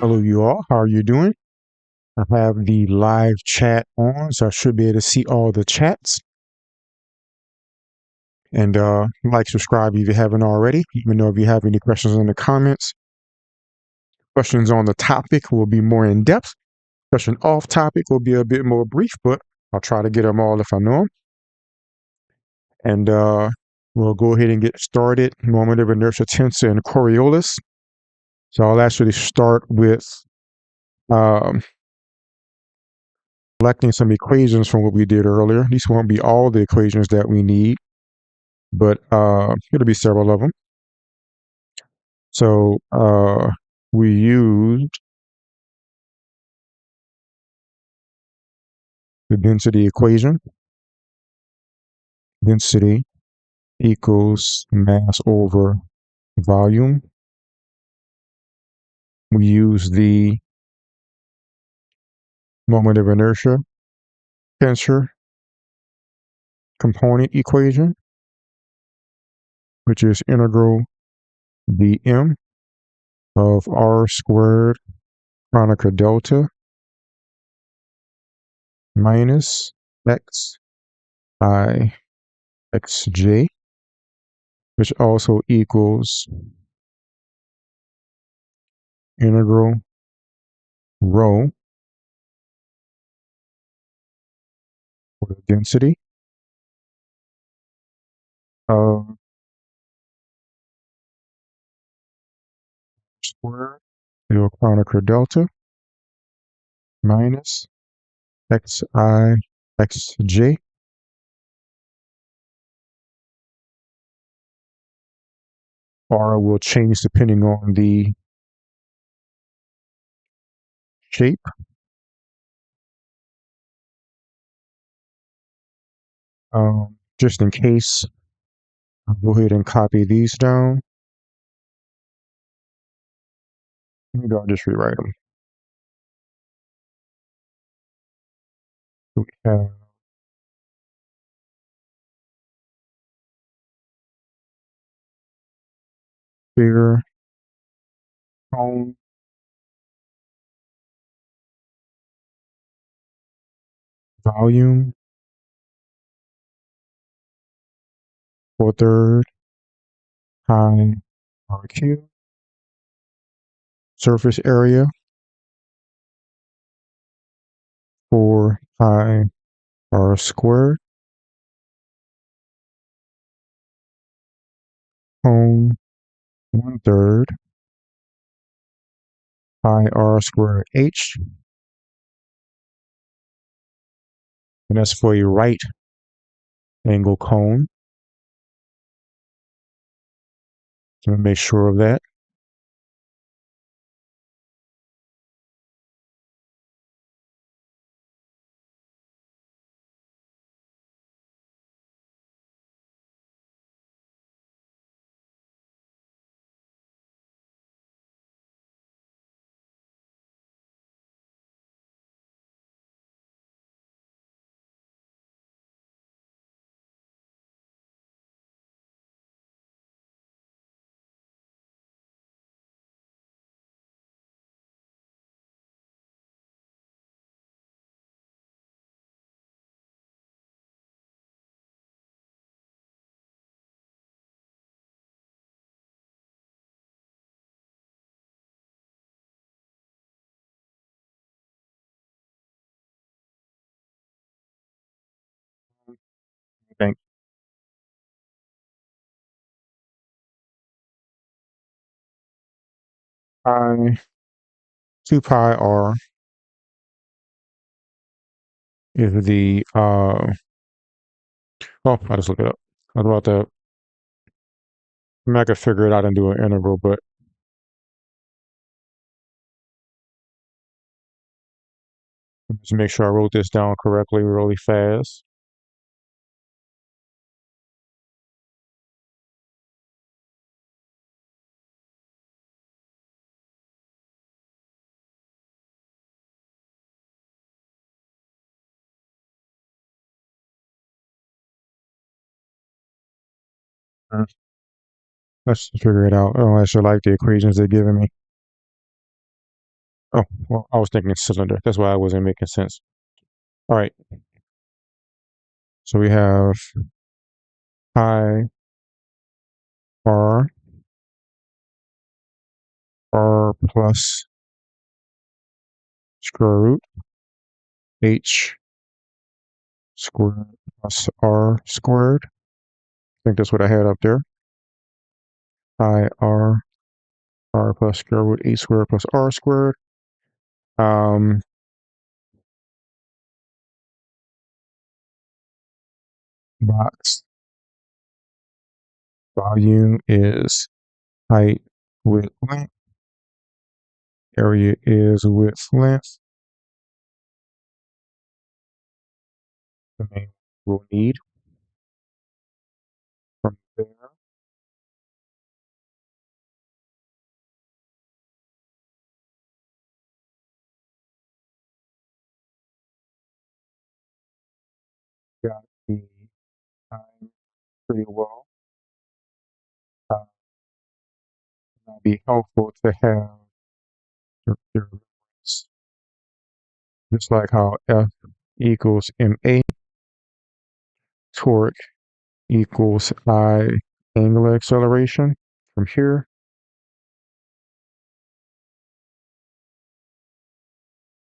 Hello, you all. How are you doing? I have the live chat on, so I should be able to see all the chats. And like, subscribe if you haven't already. Let me know if you have any questions in the comments. Questions on the topic will be more in depth. Question off topic will be a bit more brief, but I'll try to get them all if I know them. And we'll go ahead and get started. Moment of inertia, tensor, and Coriolis. So I'll actually start with um, collecting some equations from what we did earlier. These won't be all the equations that we need, but it'll be several of them. So we used the density equation. Density equals mass over volume. We use the moment of inertia tensor component equation, which is integral dm of r squared Kronecker delta minus x I xj, which also equals integral rho for the density of squared Kronecker delta minus xi xj. R will change depending on the shape. Just in case, I'll go ahead and copy these down. Maybe I'll just rewrite them. So we have sphere, cone, volume, 4/3 pi r cubed, surface area 4 pi r squared, cone 1/3 pi r squared h, and that's for a right angle cone. So make sure of that. Thank pi 2 pi r is the well, I'll just look it up. I was about to, I'm not gonna figure it out and do an integral, but just make sure I wrote this down correctly really fast. Let's figure it out. Oh, I should like the equations they're giving me. Oh, well, I was thinking cylinder. That's why I wasn't making sense. All right. So we have pi r plus square root h squared plus r squared. I think that's what I had up there. Pi r plus square root h squared plus r squared. Um, box volume is height with length. Area is width length. The main we'll need from there. Got the time pretty well. Uh, it'll be helpful to have your reference, just like how F equals ma, torque equals I angular acceleration from here.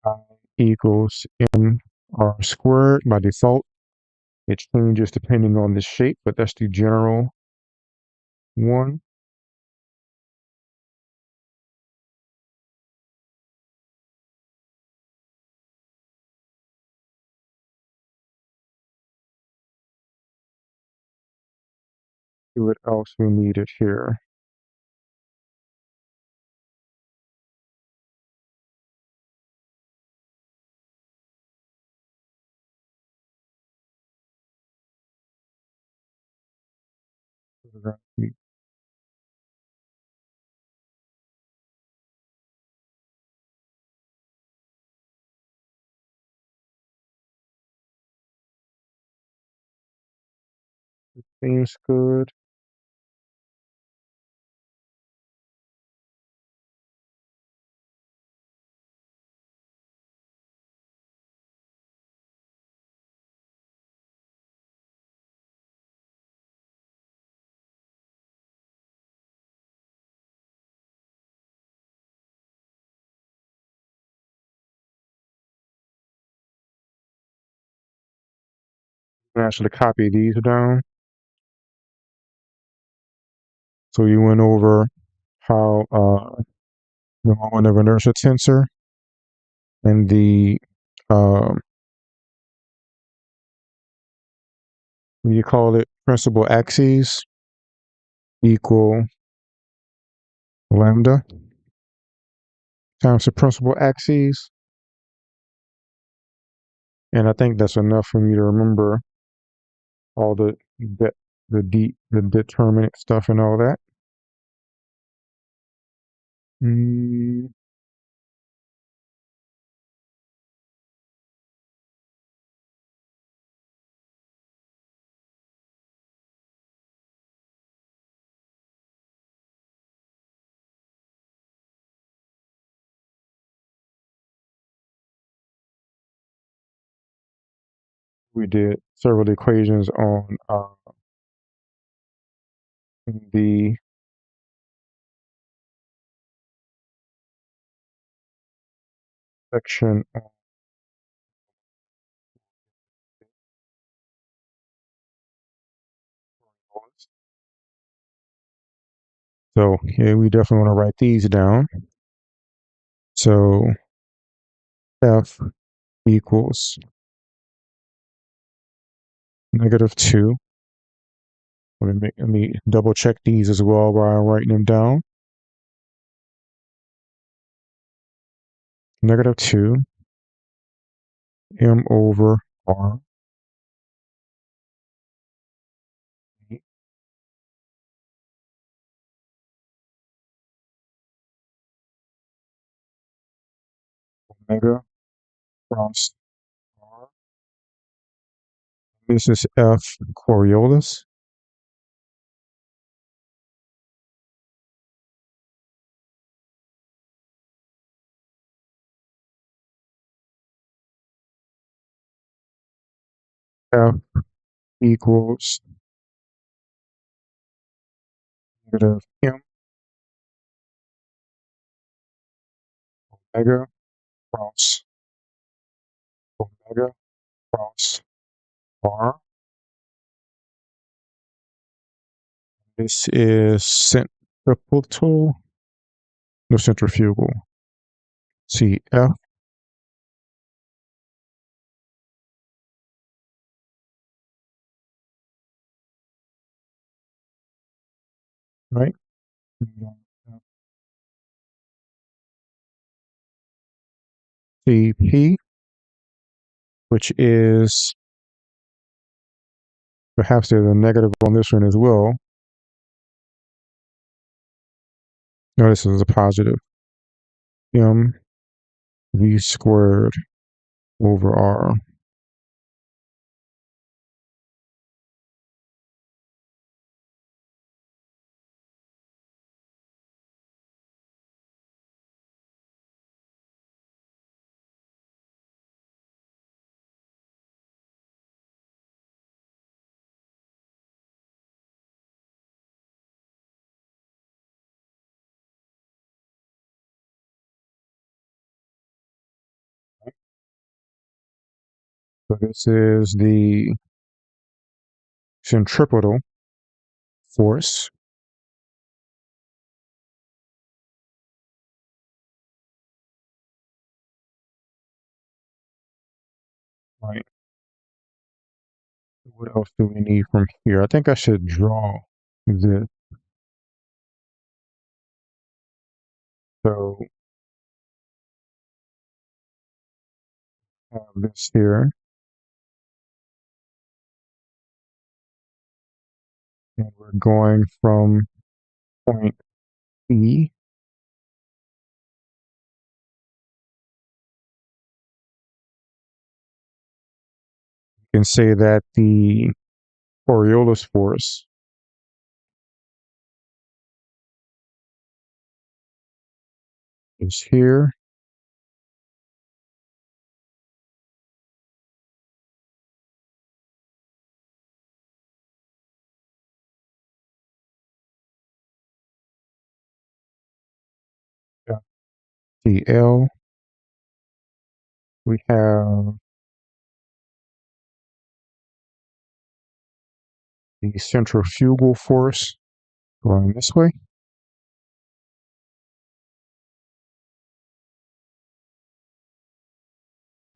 I equals mr squared by default. It changes depending on the shape, but that's the general one. See what else we needed here. Seems good. I can actually copy these down. So you went over how the moment of inertia tensor and the um, what do you call it, principal axes equal lambda times the principal axes. And I think that's enough for me to remember all the determinant stuff and all that. Mm, we did several equations on the section on Coriolis. So yeah, we definitely want to write these down. So F equals -2. Let me double check these as well while I'm writing them down. -2 m over r omega cross r. This is F Coriolis. F equals negative M omega cross omega cross R. This is centripetal, no centrifugal. CF, right? CP, which is, perhaps there's a negative on this one as well. No, this is a positive. M V squared over R. So this is the centripetal force. Right. What else do we need from here? I think I should draw this. So have this here, and we're going from point E can say that the Coriolis force is here. CL. We have the centrifugal force going this way.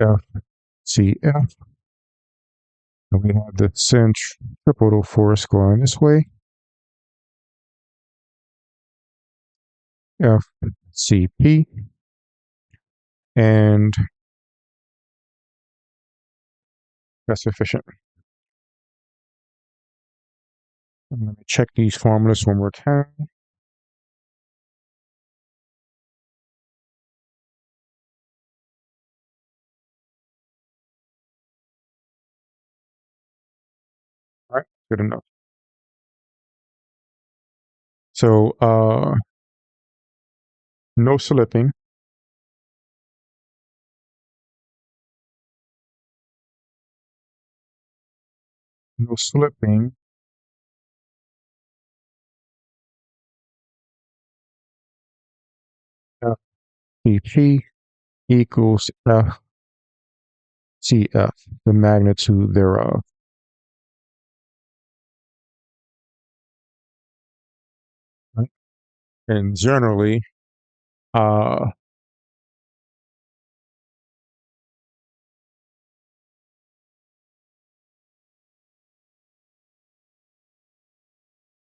FCF. And we have the centripetal force going this way. FCP. And that's sufficient. And let me check these formulas one more time. All right, good enough. So no slipping. No slipping. FCP equals FCF, the magnitude thereof. Right? And generally,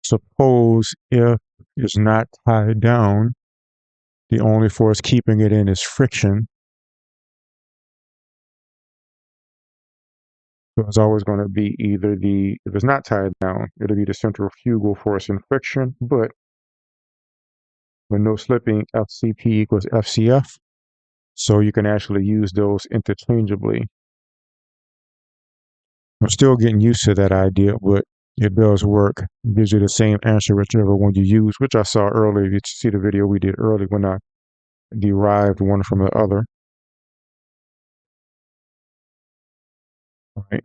suppose if it's not tied down, the only force keeping it in is friction. So it's always going to be either if it's not tied down, it'll be the centrifugal force and friction, but with no slipping, FCP equals FCF. So you can actually use those interchangeably. I'm still getting used to that idea, but it does work. It gives you the same answer whichever one you use, which I saw earlier. You see the video we did earlier when I derived one from the other. All right.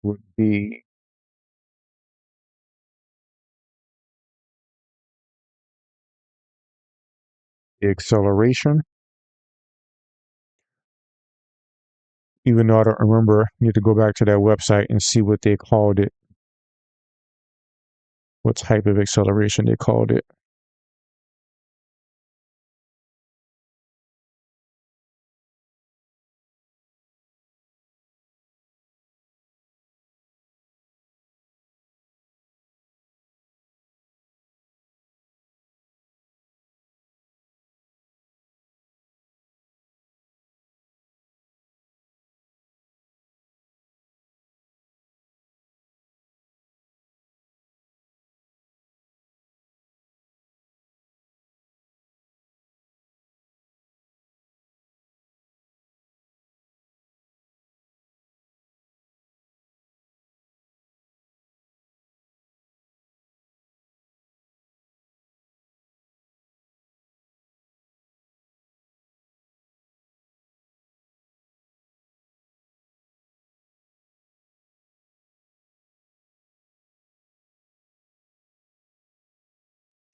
would be the acceleration. Even though I don't remember, you need to go back to that website and see what they called it, what type of acceleration they called it.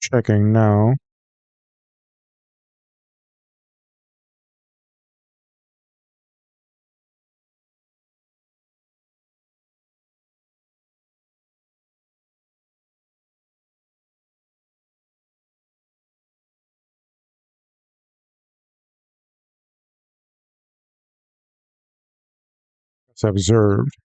Checking now. It's observed.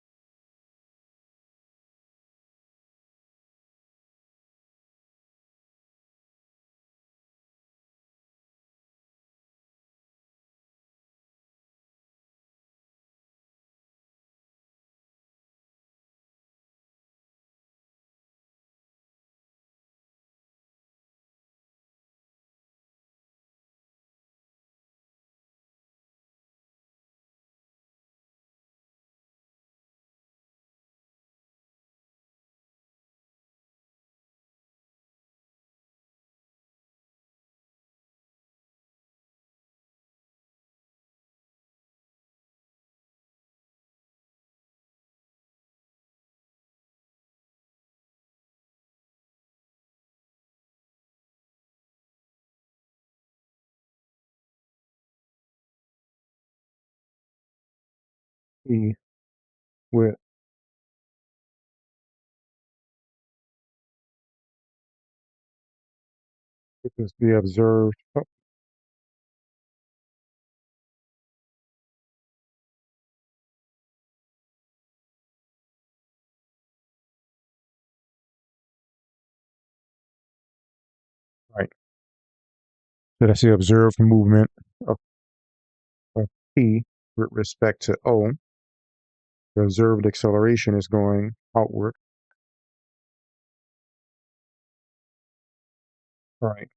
E with it is the observed. Oh, right. So that's the observed movement of, of P with respect to O. The observed acceleration is going outward. Right.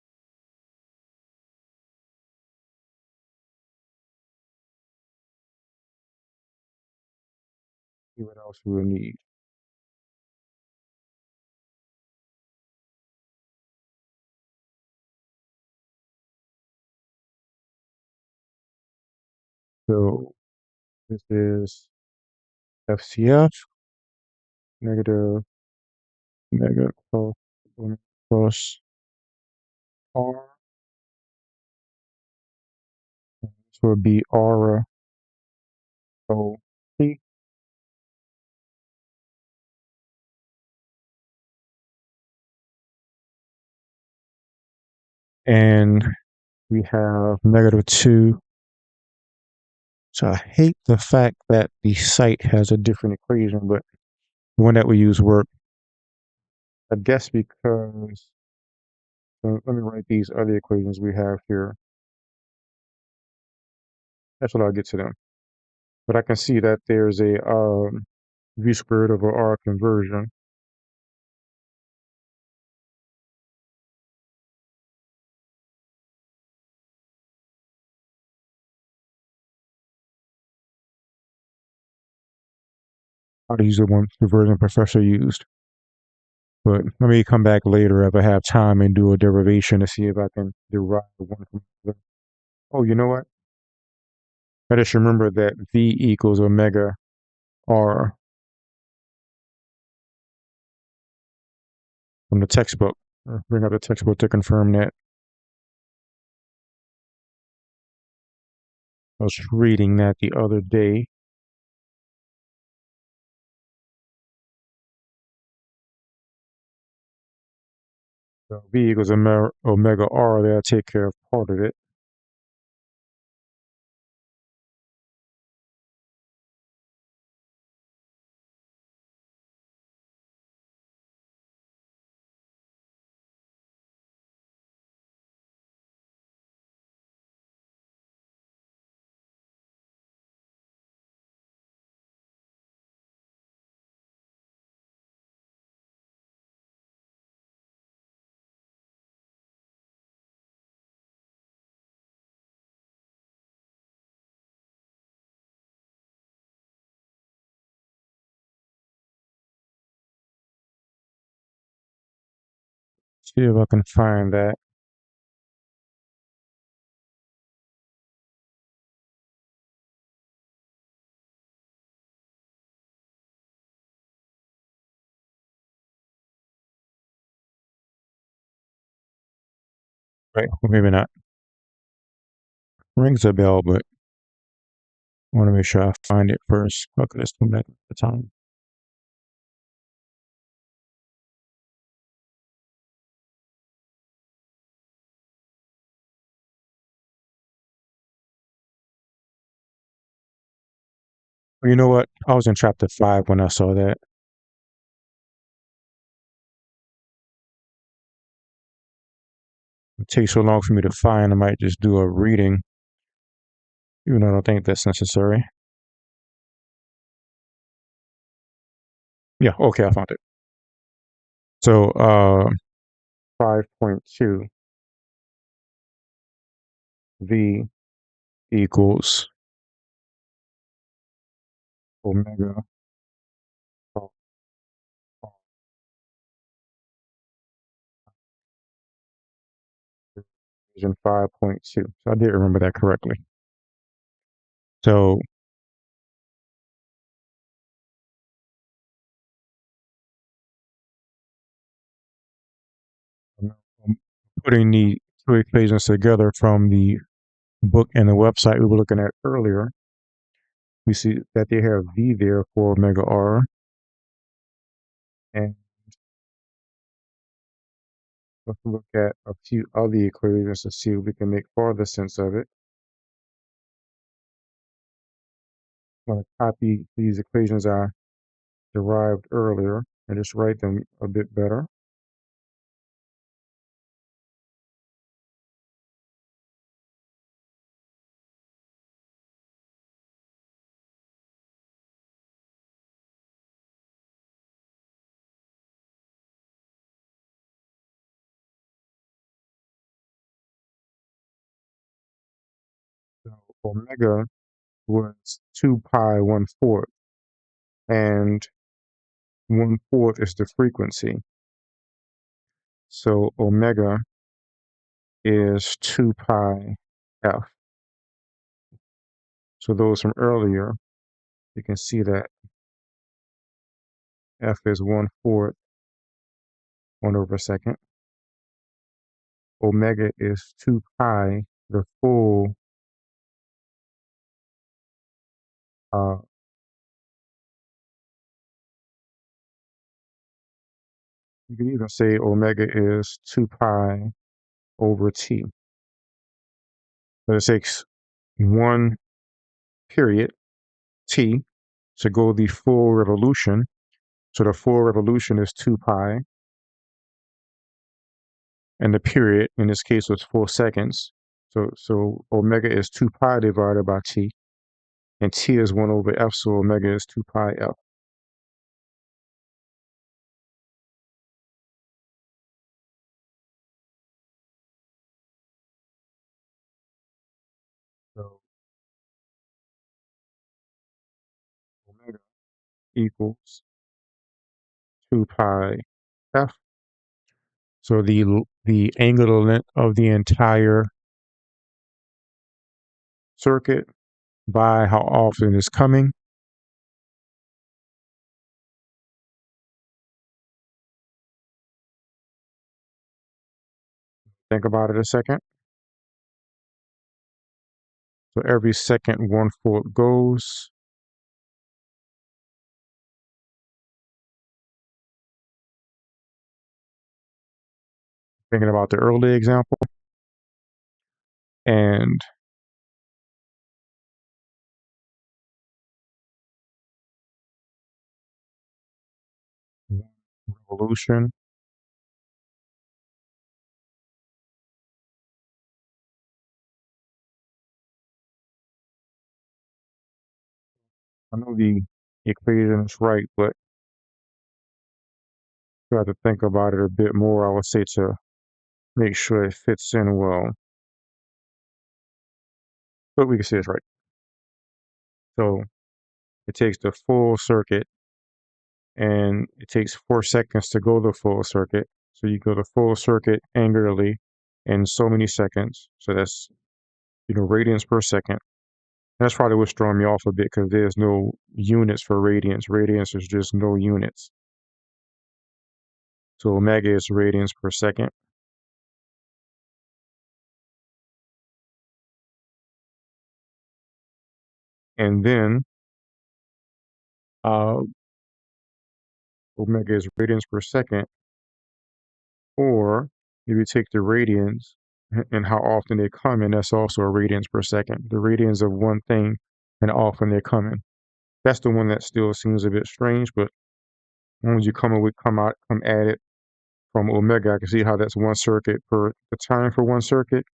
See what else we will need. So this is FCF negative negative plus R. This would be R O T. And we have -2. So I hate the fact that the site has a different equation, but the one that we use work. I guess because, so let me write these other equations we have here. That's what I'll get to them. But I can see that there's a v squared over r conversion. How to use the one conversion professor used. But let me come back later if I have time and do a derivation to see if I can derive one from the other. Oh, you know what? I just remember that v equals omega r. from the textbook. Bring up the textbook to confirm that. I was reading that the other day. So V equals omega R. That'll take care of part of it. See if I can find that. Right, well, maybe not. Rings a bell, but I want to make sure I find it first. Okay, let's come back at the time. You know what? I was in chapter 5 when I saw that. It takes so long for me to find, I might just do a reading, even though I don't think that's necessary. Yeah, okay, I found it. So 5.2 V equals omega division 5.2. So I did remember that correctly. So I'm putting the two equations together from the book and the website we were looking at earlier. We see that they have V there for omega R. And let's look at a few other equations to see if we can make further sense of it. I'm going to copy these equations I derived earlier and just write them a bit better. So omega was 2 pi 1/4, and 1/4 is the frequency. So omega is 2 pi f. So those from earlier, you can see that f is 1/4, 1/2. Omega is 2 pi, the full uh, you can even say omega is 2 pi over t. But it takes one period, t, to go the full revolution. So the full revolution is 2 pi, and the period in this case was 4 seconds. So omega is 2 pi divided by t, and t is 1/f, so omega is 2 pi f. So omega equals 2 pi f. So the angular length of the entire circuit by how often it's coming Think about it a second. So every second one foot goes. Thinking about the early example, and one revolution. I know the equation is right, but you have to think about it a bit more, I would say, to make sure it fits in well. But we can say it's right. So it takes the full circuit, and it takes 4 seconds to go the full circuit. So you go the full circuit angularly in so many seconds. So that's, radians per second. That's probably what's throwing me off a bit because there's no units for radians. Radians is just no units. So omega is radians per second. And then uh, omega is radians per second. Or if you take the radians and how often they come in, that's also a radians per second. The radians of one thing and how often they're coming. That's the one that still seems a bit strange, but as long as you come at it from omega, I can see how that's one circuit per the time for one circuit,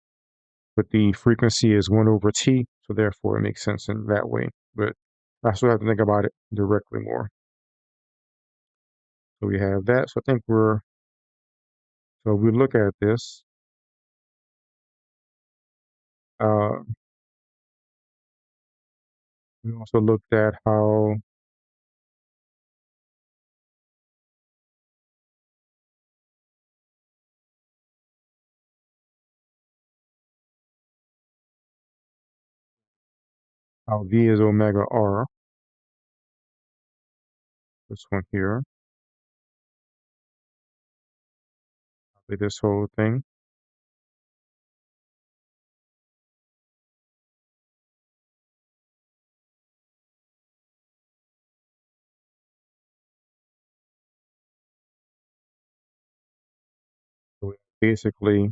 but the frequency is 1 over t, so therefore it makes sense in that way. But I still have to think about it directly more. So we have that. So I think so we look at this. Uh, we also looked at how V is omega R, this one here, this whole thing. So basically,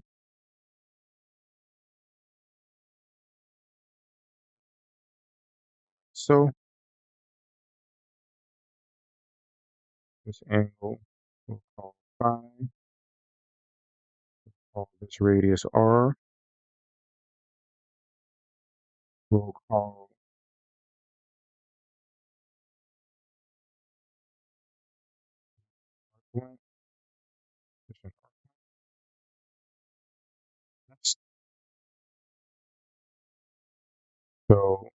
so this angle we'll call phi, call this radius R, we'll call length, this is S. So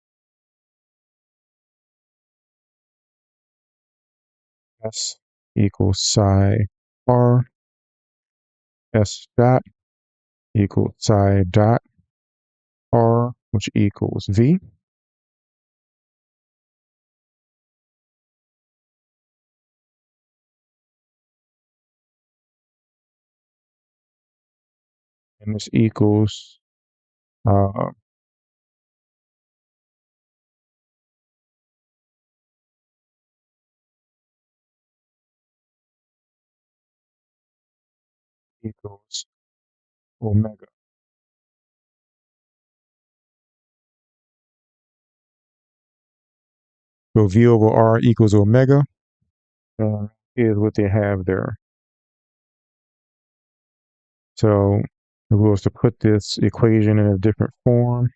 S equals psi R, S dot equals psi dot R, which equals V. And this uh, equals omega. So V over R equals omega, is what they have there. So if we was to put this equation in a different form,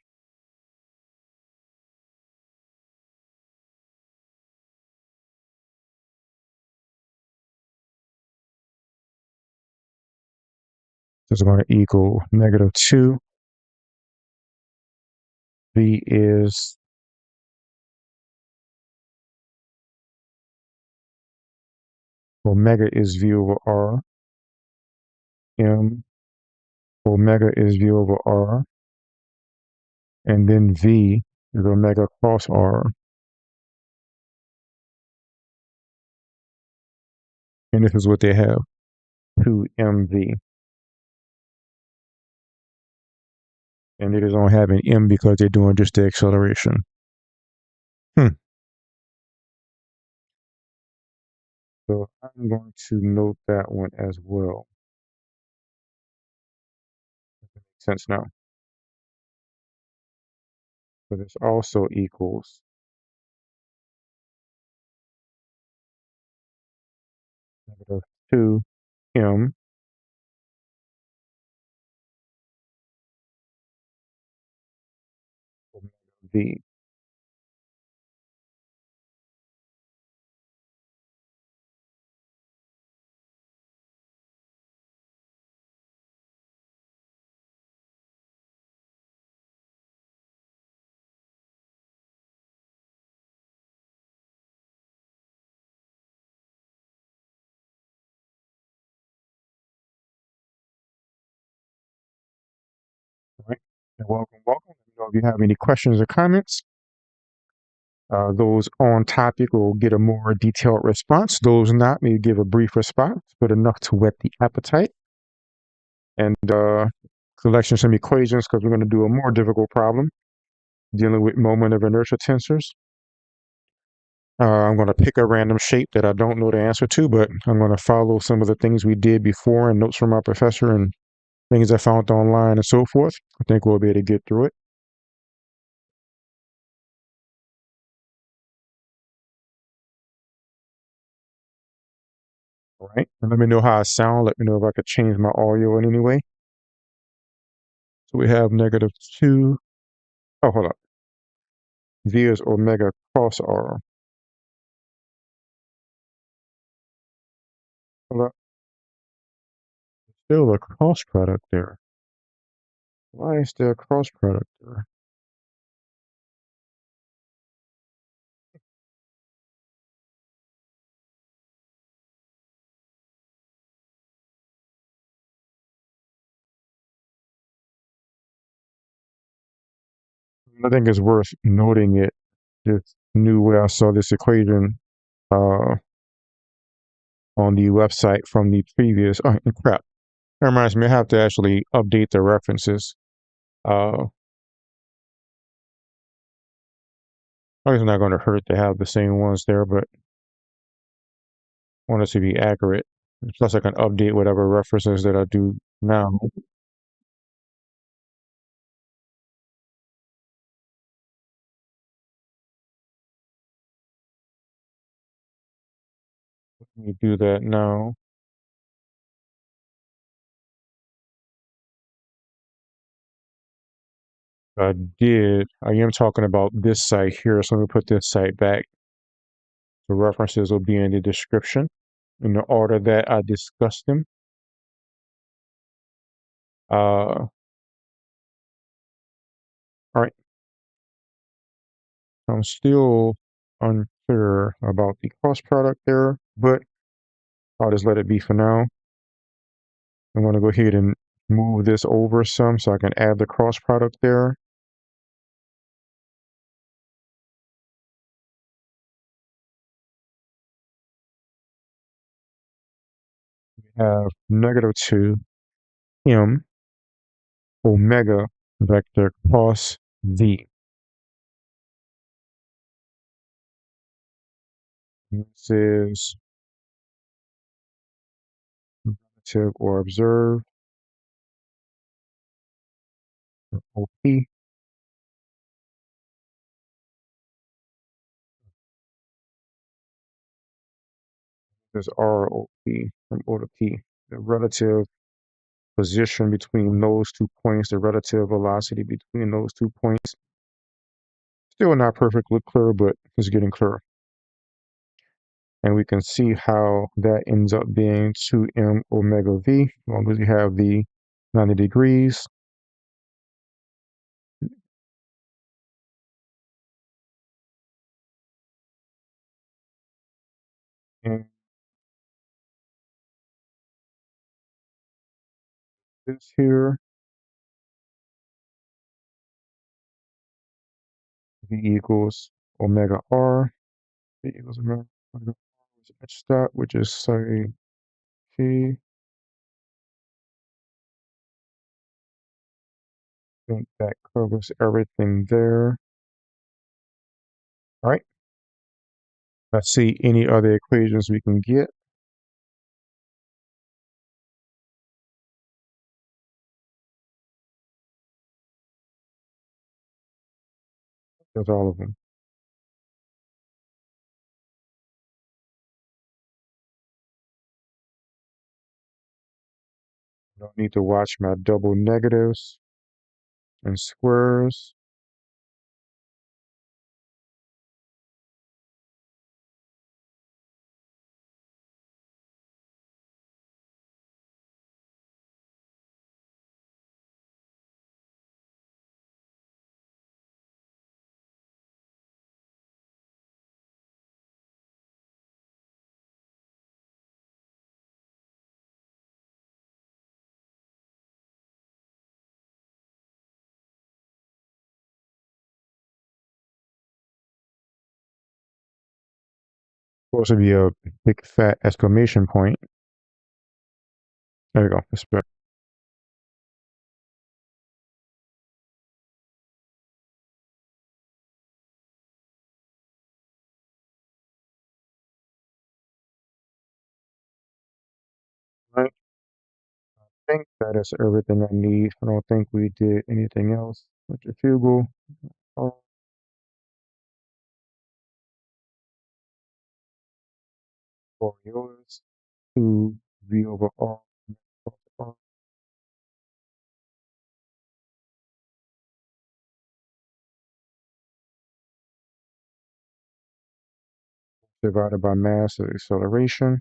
this is going to equal -2. V is omega is V over R. M omega is V over R. And then V is omega cross R. And this is what they have, 2mv. and they just don't have an m because they're doing just the acceleration. Hmm. So I'm going to note that one as well. Makes sense now. So this also equals -2m omega v. Right? And welcome, welcome. Let me know if you have any questions or comments. Those on topic will get a more detailed response. Those not may give a brief response, but enough to whet the appetite. And collection some equations because we're going to do a more difficult problem dealing with moment of inertia tensors. I'm going to pick a random shape that I don't know the answer to, but I'm going to follow some of the things we did before and notes from our professor and things I found online and so forth. I think we'll be able to get through it. All right. And let me know how I sound. Let me know if I could change my audio in any way. So we have -2. Oh, hold up. V is omega cross R. Hold up. Still a cross product there. Why is there a cross product there? I think it's worth noting it. This new way I saw this equation uh, on the website from the previous. Oh, crap. That reminds me, I have to actually update the references. Uh, it's not going to hurt to have the same ones there, but I want it to be accurate. Plus, I can update whatever references that I do now. Let me do that now. I am talking about this site here, so let me put this site back. The references will be in the description in the order that I discussed them. All right. I'm still unclear about the cross product there, but I'll just let it be for now. I'm going to go ahead and move this over some so I can add the cross product there. We have -2 m omega vector cross v. This is relative or observed, or OP. This is ROP from O to P. The relative position between those 2 points, the relative velocity between those 2 points. Still not perfectly clear, but it's getting clearer. And we can see how that ends up being 2m omega v, as long as you have the 90 degrees. And this here, v equals omega r, v equals omega r, h dot, which is say t, think that covers everything there. All right. Let's see any other equations we can get. That's all of them. Don't need to watch my double negatives and squares. Supposed to be a big fat exclamation point. There we go. That's better. Right. I think that is everything I need. I don't think we did anything else. Centrifugal. Oh, Coriolis. 2 V over R divided by mass is acceleration.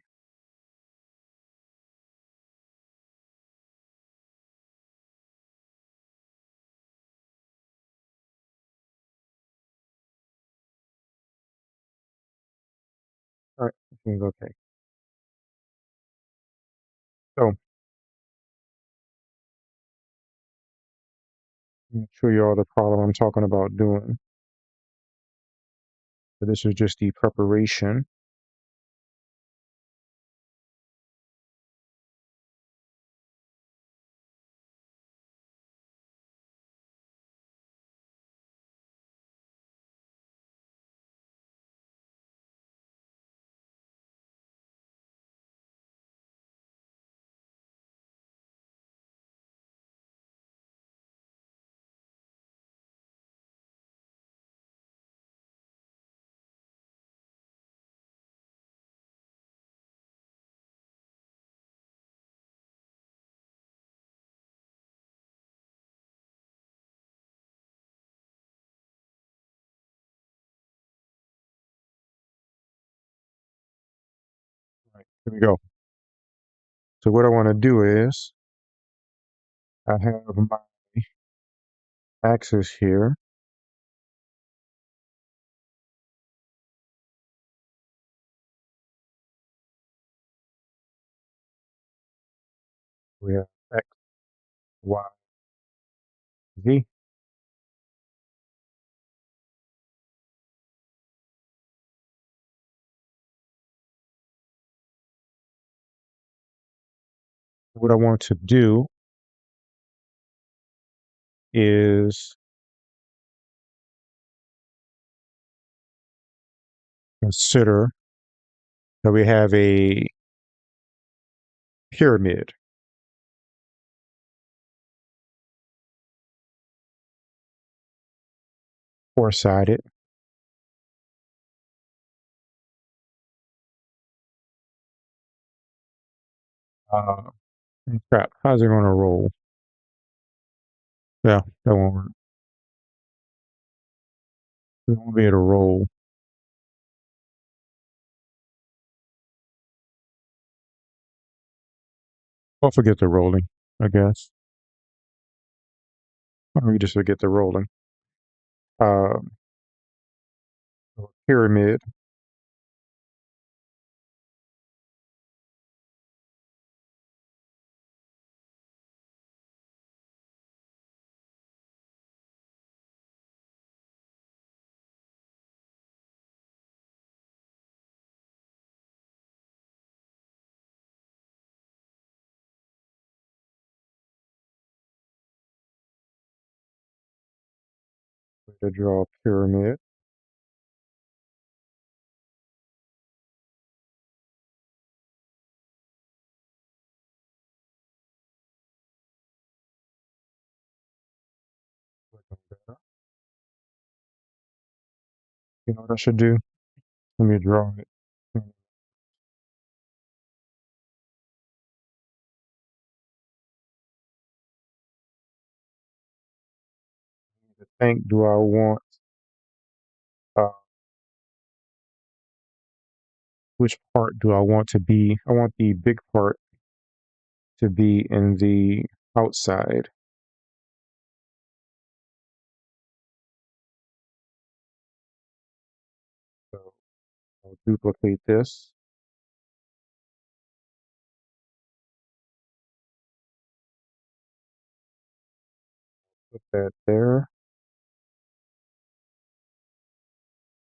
All right, seems okay. So, I'm gonna show you all the problem I'm talking about doing. So this is just the preparation. All right, here we go. So what I want to do is I have my axis here. We have X, Y, Z. What I want to do is consider that we have a pyramid, four-sided. Uh, Crap, how's it going to roll? Yeah, that won't work. It won't be able to roll. I'll forget the rolling, I guess. Or we just forget the rolling. Uh, pyramid. to draw a pyramid. You know what I should do? Let me draw it. Think, do I want uh, which part do I want to be? I want the big part to be in the outside. So I'll duplicate this. Put that there.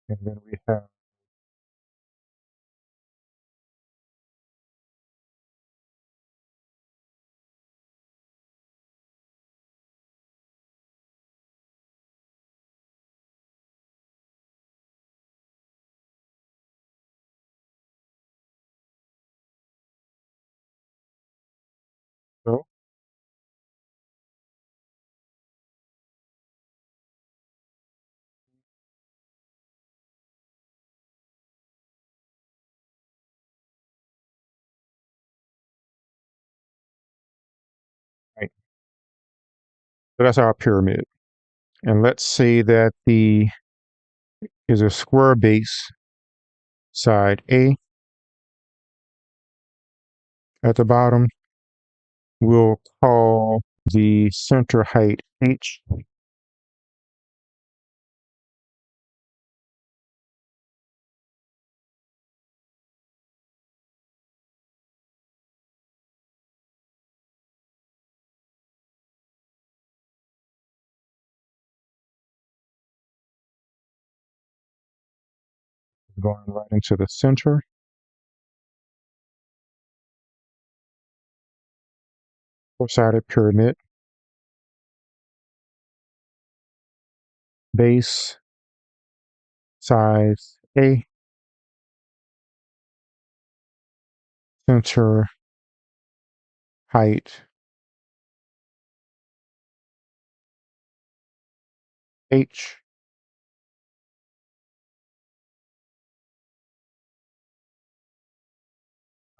And then we have so right. So that's our pyramid. And let's say that the is a square base side A at the bottom. We'll call the center height H. Going right into the center. Four-sided pyramid. Base size A. Center height H.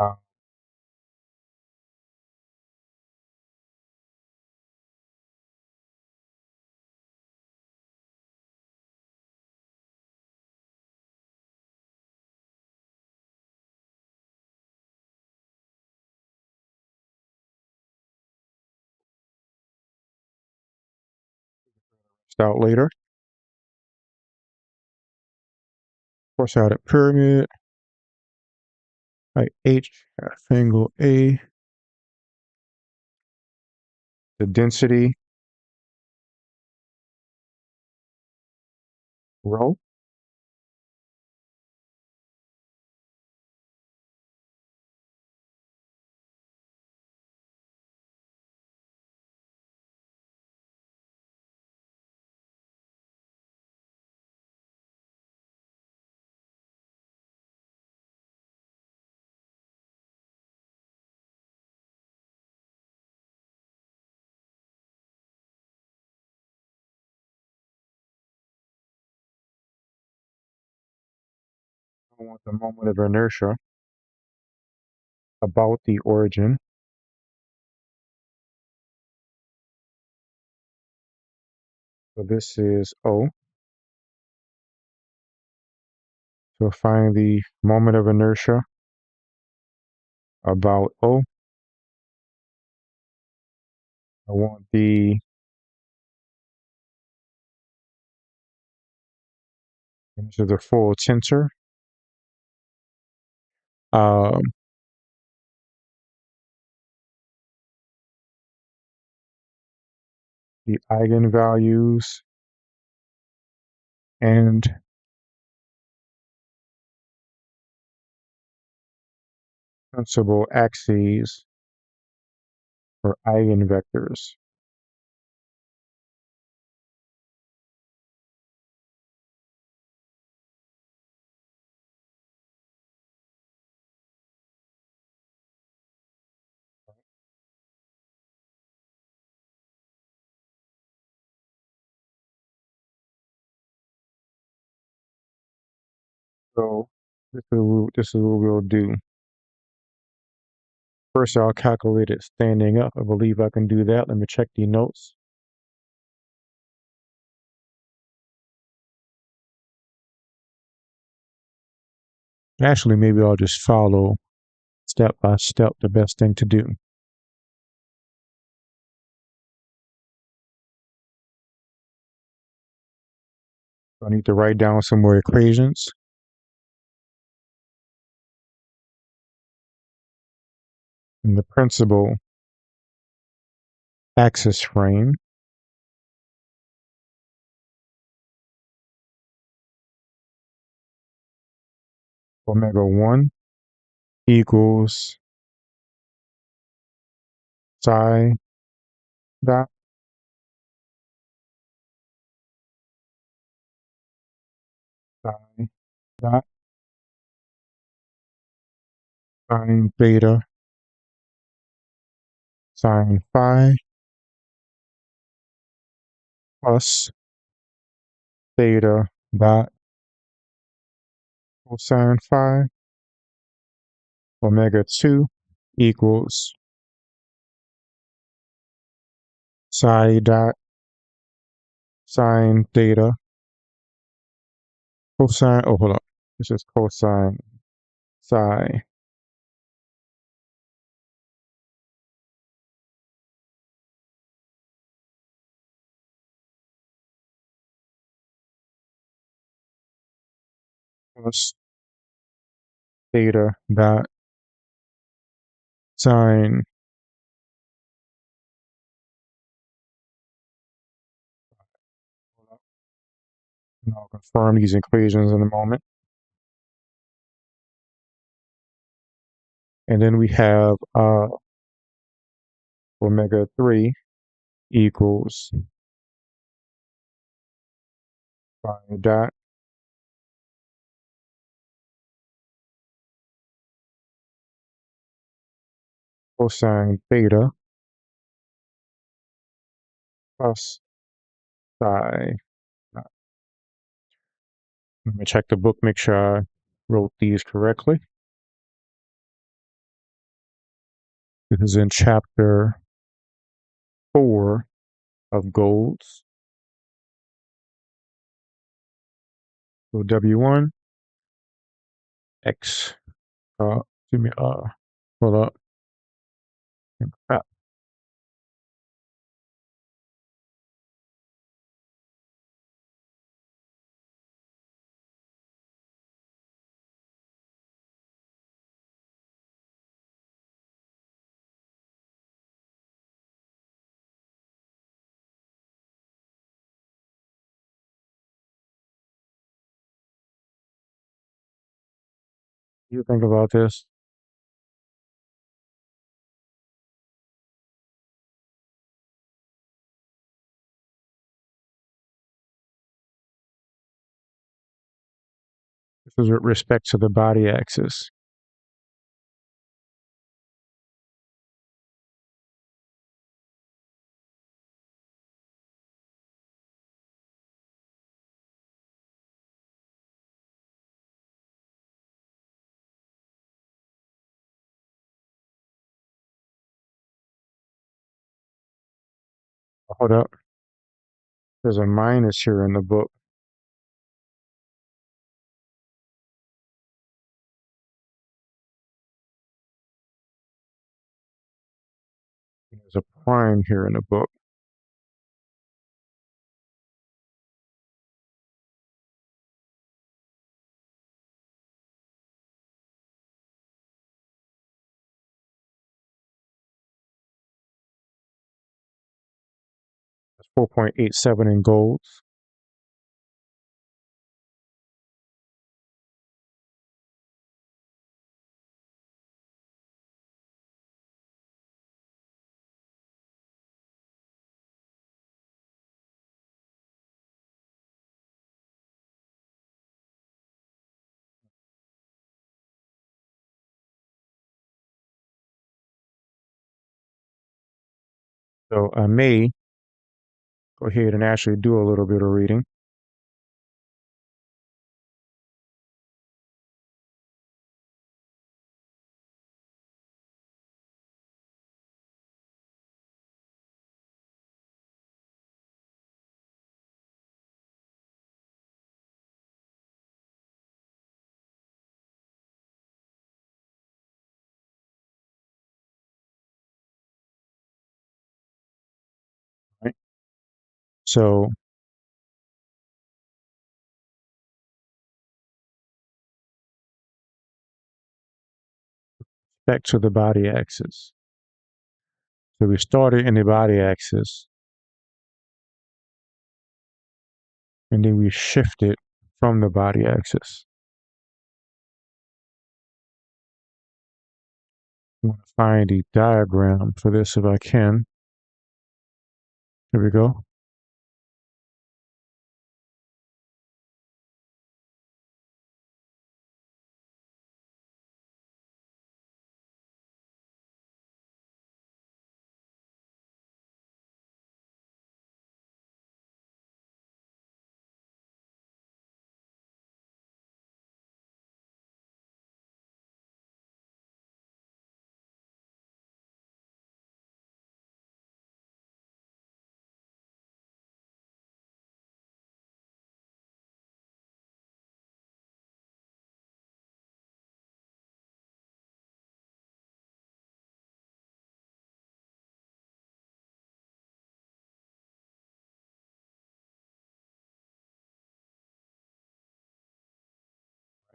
Uh, out later. Four-sided pyramid. Height H at angle A. The density rho. I want the moment of inertia about the origin. So this is O. So find the moment of inertia about O. I want the into the full tensor. Um, the eigenvalues and principal axes for eigenvectors. So this is what we'll do. First, I'll calculate it standing up. I believe I can do that. Let me check the notes. Actually, maybe I'll just follow step by step the best thing to do. I need to write down some more equations. In the principal axis frame, omega 1 equals psi dot psi dot sine theta sine phi plus theta dot cosine phi. Omega 2 equals psi dot sine theta cosine. Oh, hold up. This is cosine psi plus theta dot sine. And I'll confirm these equations in a moment. And then we have omega 3 equals phi dot cosine theta plus psi. Let me check the book, make sure I wrote these correctly. This is in chapter 4 of goals. So W1, X, excuse me, hold up. You think about this? This is with respect to the body axis. Hold up. There's a minus here in the book. There's a prime here in the book. It's 4.87 in golds. So I may go ahead and actually do a little bit of reading. So back to the body axis. So we started in the body axis, and then we shifted from the body axis. I want to find the diagram for this if I can. Here we go.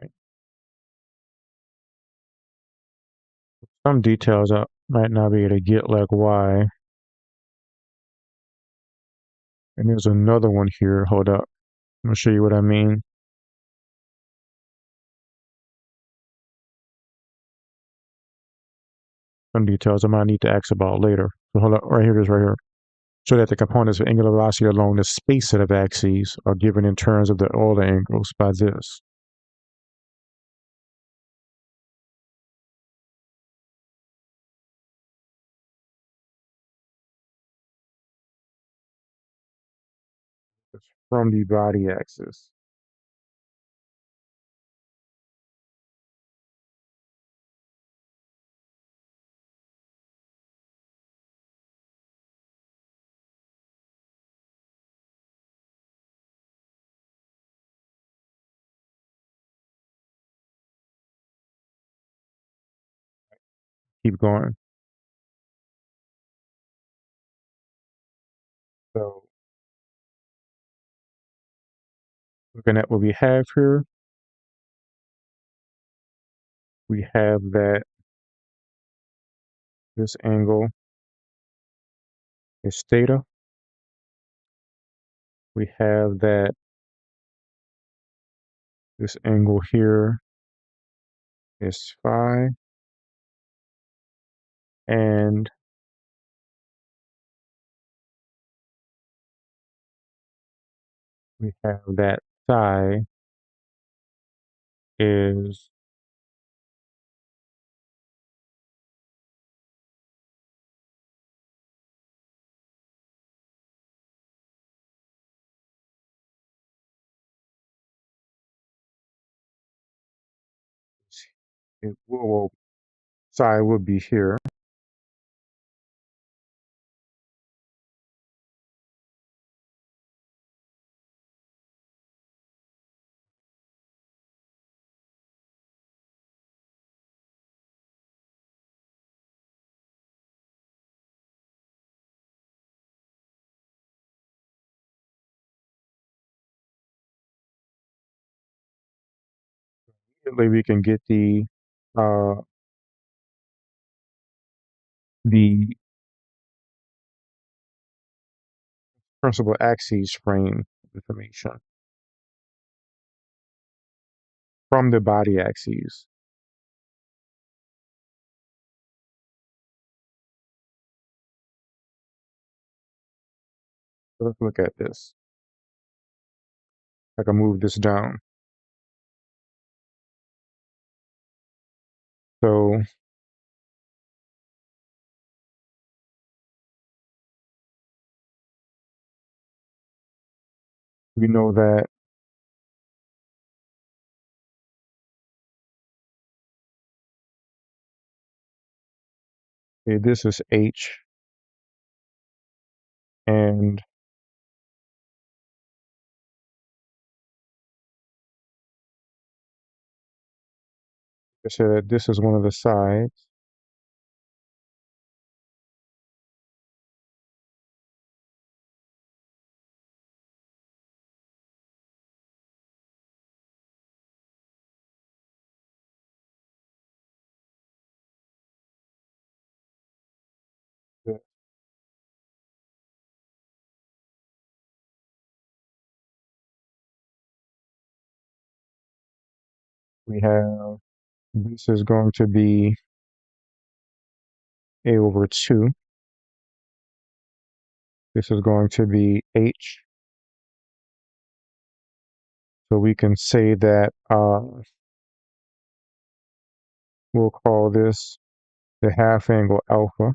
Right. Some details I might not be able to get, like why. And there's another one here. Hold up. I'm gonna show you what I mean. Some details I might need to ask about later. So hold up. Right here it is right here. So that the components of angular velocity along the space set of axes are given in terms of the Euler angles by this. It's from the body axis. Keep going. So looking at what we have here, we have that this angle is theta. We have that this angle here is phi, and we have that psi is well, psi would be here. Immediately we can get uh the principal axis frame information from the body axes. So let's look at this. I can move this down. So we know that this is H, and I said that this is one of the sides. we have this is going to be a over 2. This is going to be h. So we can say that we'll call this the half angle alpha,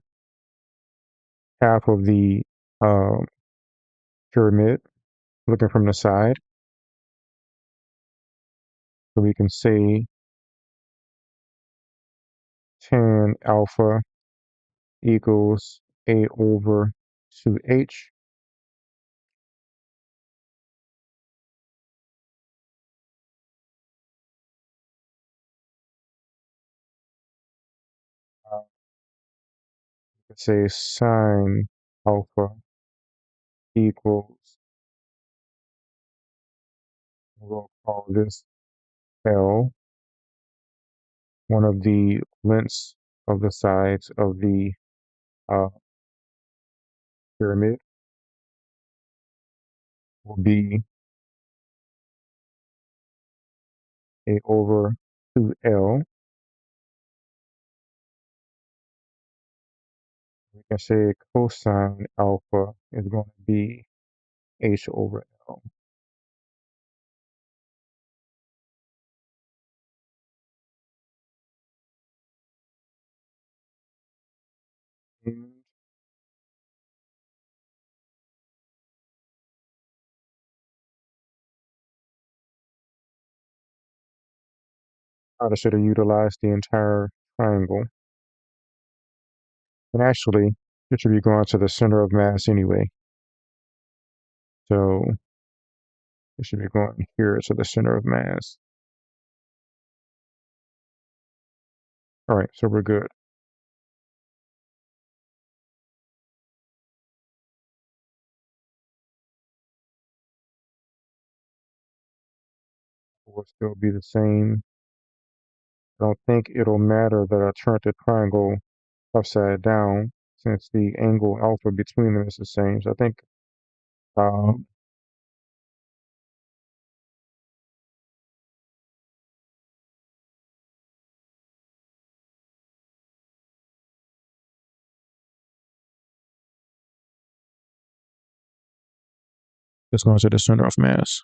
half of the uh, pyramid, looking from the side. So we can say tan alpha equals a over 2h. We can say sine alpha equals, we'll call this L, one of the lengths of the sides of the uh, pyramid will be a over 2L. We can say cosine alpha is going to be h over L. And I should have utilized the entire triangle. And actually, it should be going to the center of mass anyway. So it should be going here to the center of mass. All right, so we're good. It will still be the same. I don't think it'll matter that I turned the triangle upside down since the angle alpha between them is the same. So I think um, it's going to the center of mass.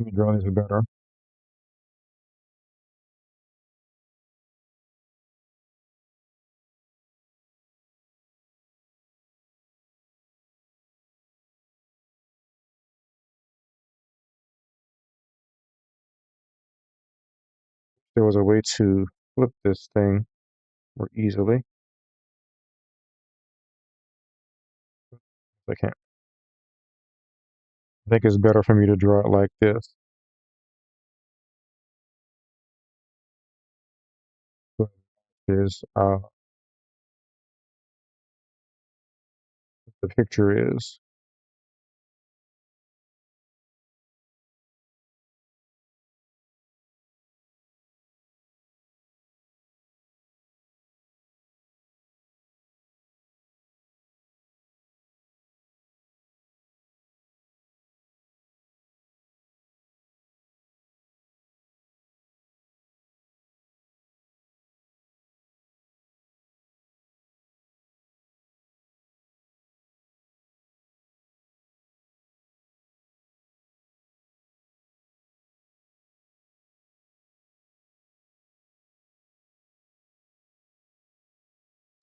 Let me draw these better. There was a way to flip this thing more easily. I can't. I think it's better for me to draw it like this. But is the picture is.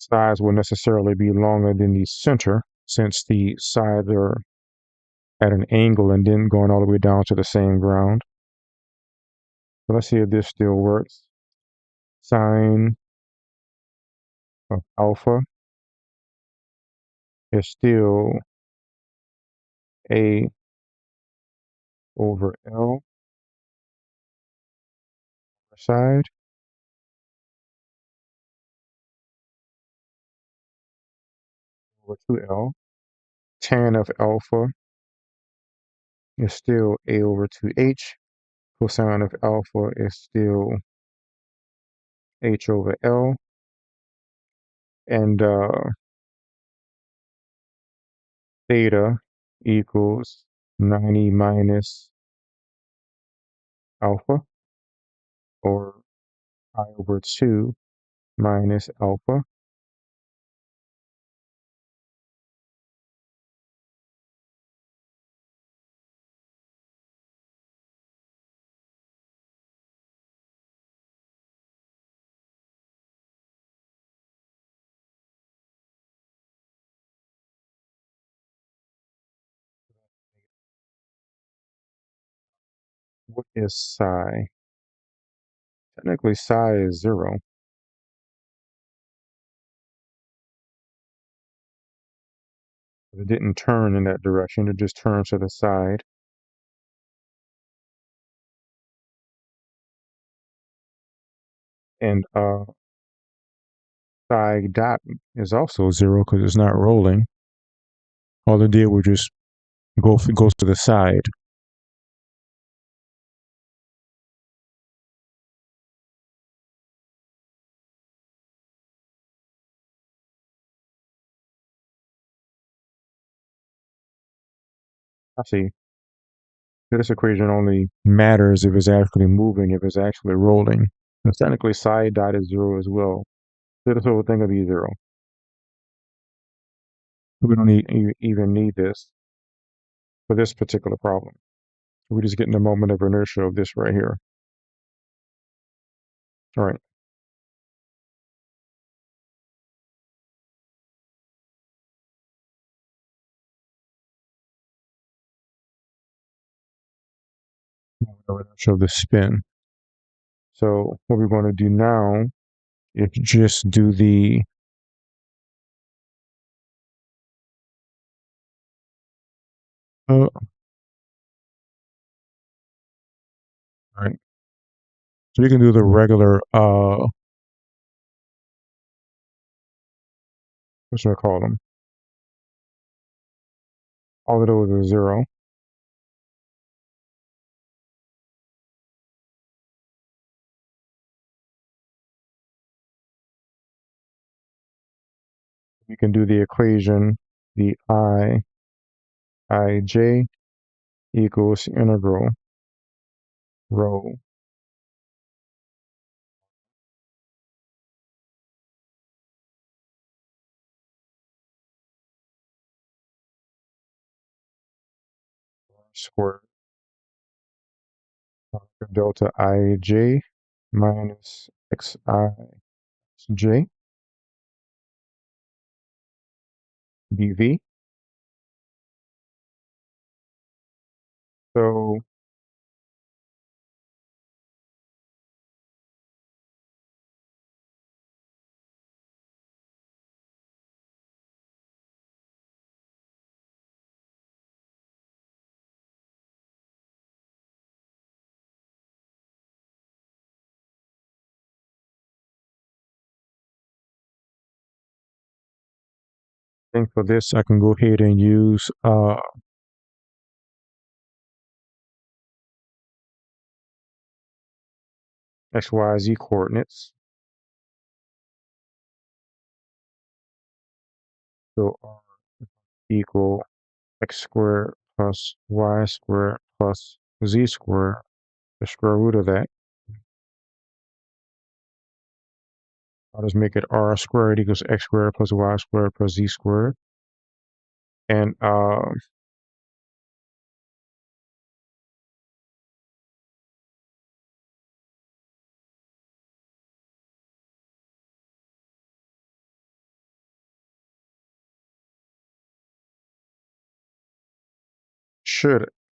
Sides will necessarily be longer than the center since the sides are at an angle and then going all the way down to the same ground. So let's see if this still works. Sine of alpha is still a over L side over 2L. Tan of alpha is still a over 2H. Cosine of alpha is still H over L. And theta equals 90 minus alpha, or pi over 2 minus alpha. What is psi? Technically, psi is 0. It didn't turn in that direction, it just turned to the side. And psi dot is also 0 because it's not rolling. All it did was just goes to the side. I see. This equation only matters if it's actually moving, if it's actually rolling. And technically, psi dot is 0 as well. So this whole thing will be 0. We don't even need this for this particular problem. We're just getting the moment of inertia of this right here. All right. Inertia of the spin. So what we're going to do now is just do the all right. So we can do the regular what should I call them? All of those are 0. We can do the equation, the ij equals integral rho squared delta ij minus xij dv. So I think for this, I can go ahead and use XYZ coordinates. So R equal x squared plus y squared plus z squared, the square root of that. I'll just make it r squared equals x squared plus y squared plus z squared. And I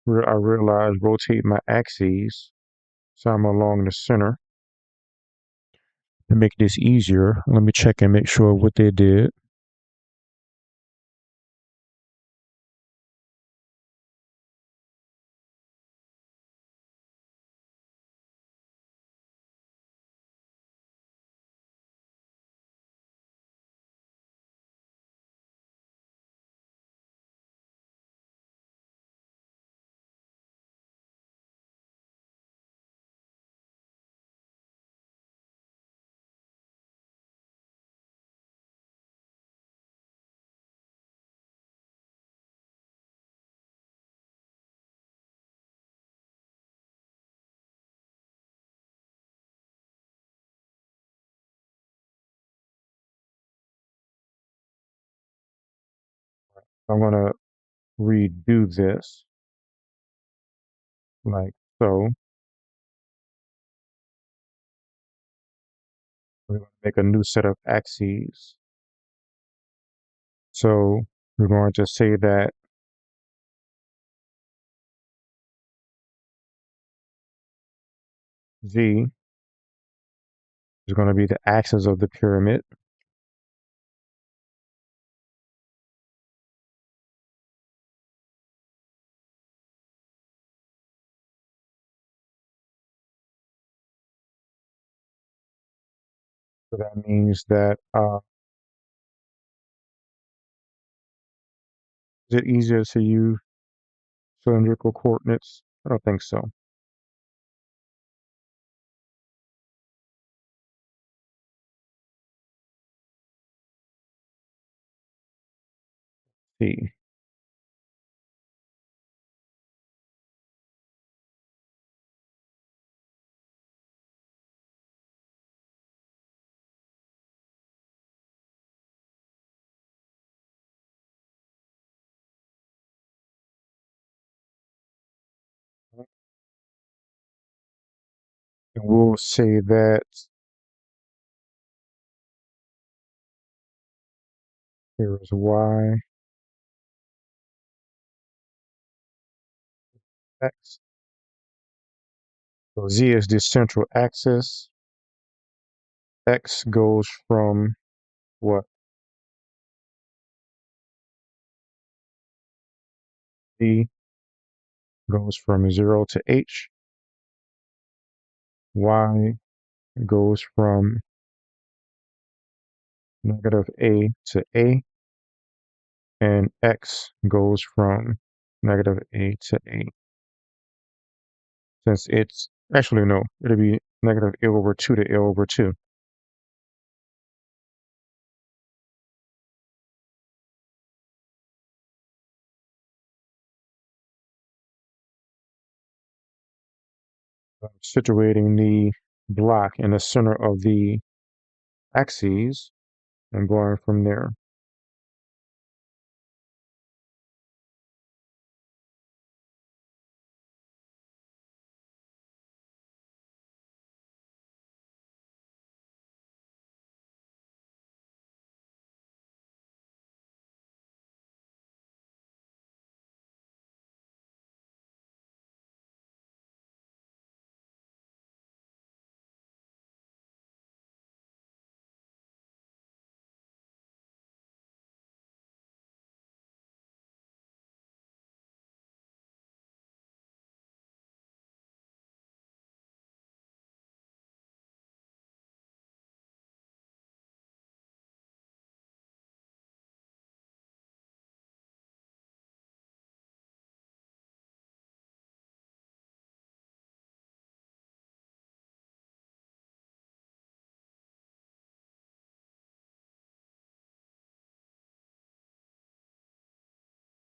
realize rotate my axes so I'm along the center. To make this easier, let me check and make sure what they did. I'm going to redo this like so. We're going to make a new set of axes. So we're going to say that Z is going to be the axis of the pyramid. So that means that is it easier to use cylindrical coordinates? I don't think so. See. And we'll say that here is Y, X. So Z is the central axis. X goes from what? Z goes from 0 to H. Y goes from negative A to A. And X goes from negative A to A. Since it's actually no, it'll be negative A over 2 to A over 2. I'm situating the block in the center of the axes and going from there.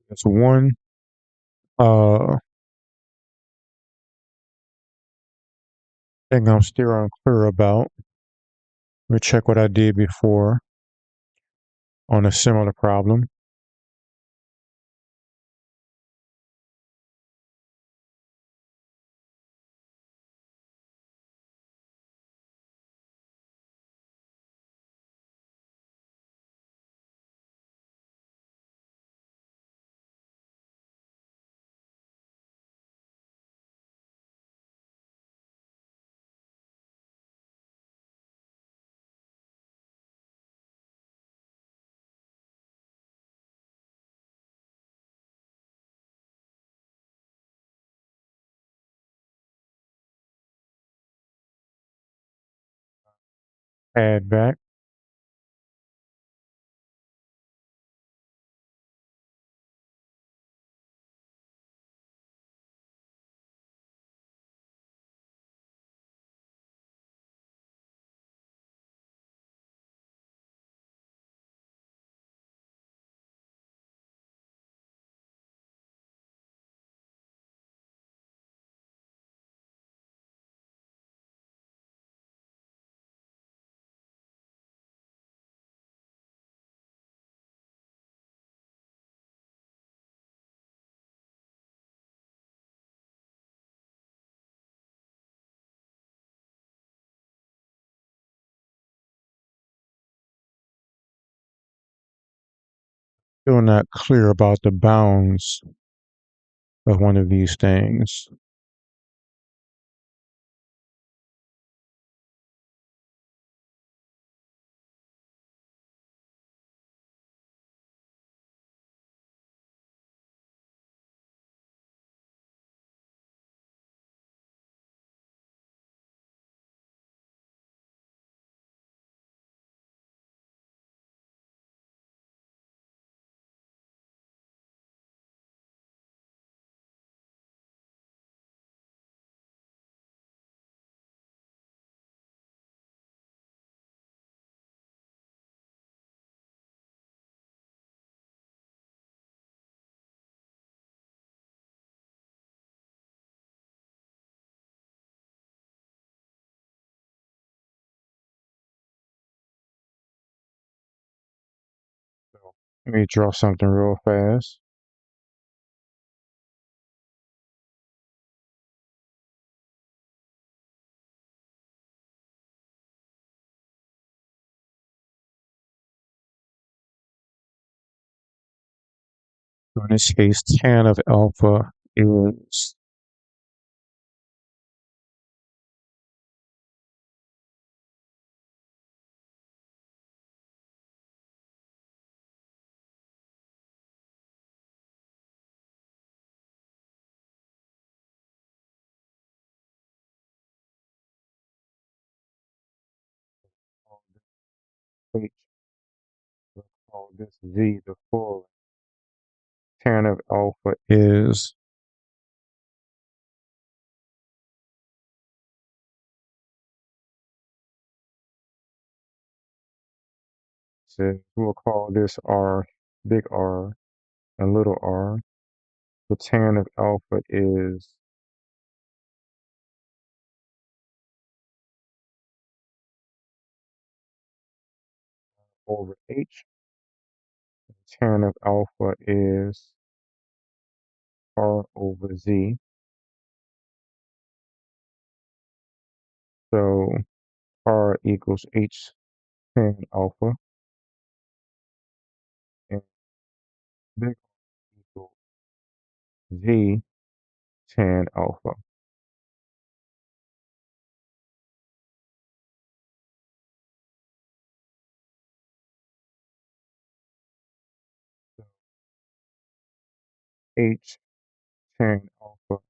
That's one thing I'm still unclear about. Let me check what I did before on a similar problem. Add back. Still not clear about the bounds of one of these things. So let me draw something real fast. So in this case, tan of alpha is H, let's call this Z the full. Tan of alpha is so we'll call this R, big R, and little r. The tan of alpha is over H. The tan of alpha is R over Z. So R equals H tan alpha, and big R equals Z tan alpha. So H tan alpha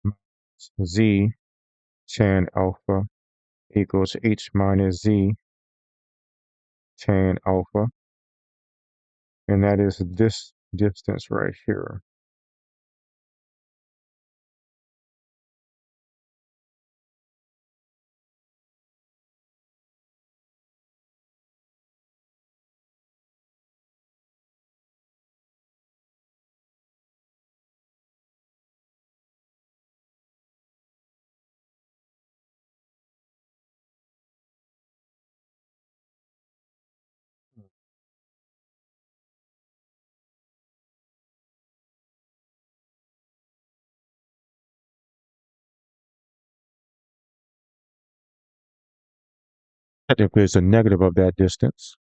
minus Z tan alpha equals H minus Z tan alpha, and that is this distance right here. Technically, it's a negative of that distance.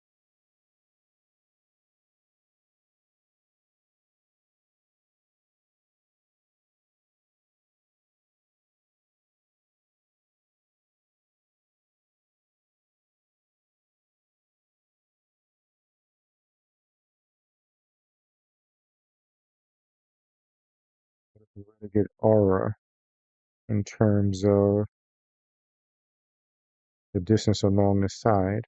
But if we were to get aura in terms of the distance along the side,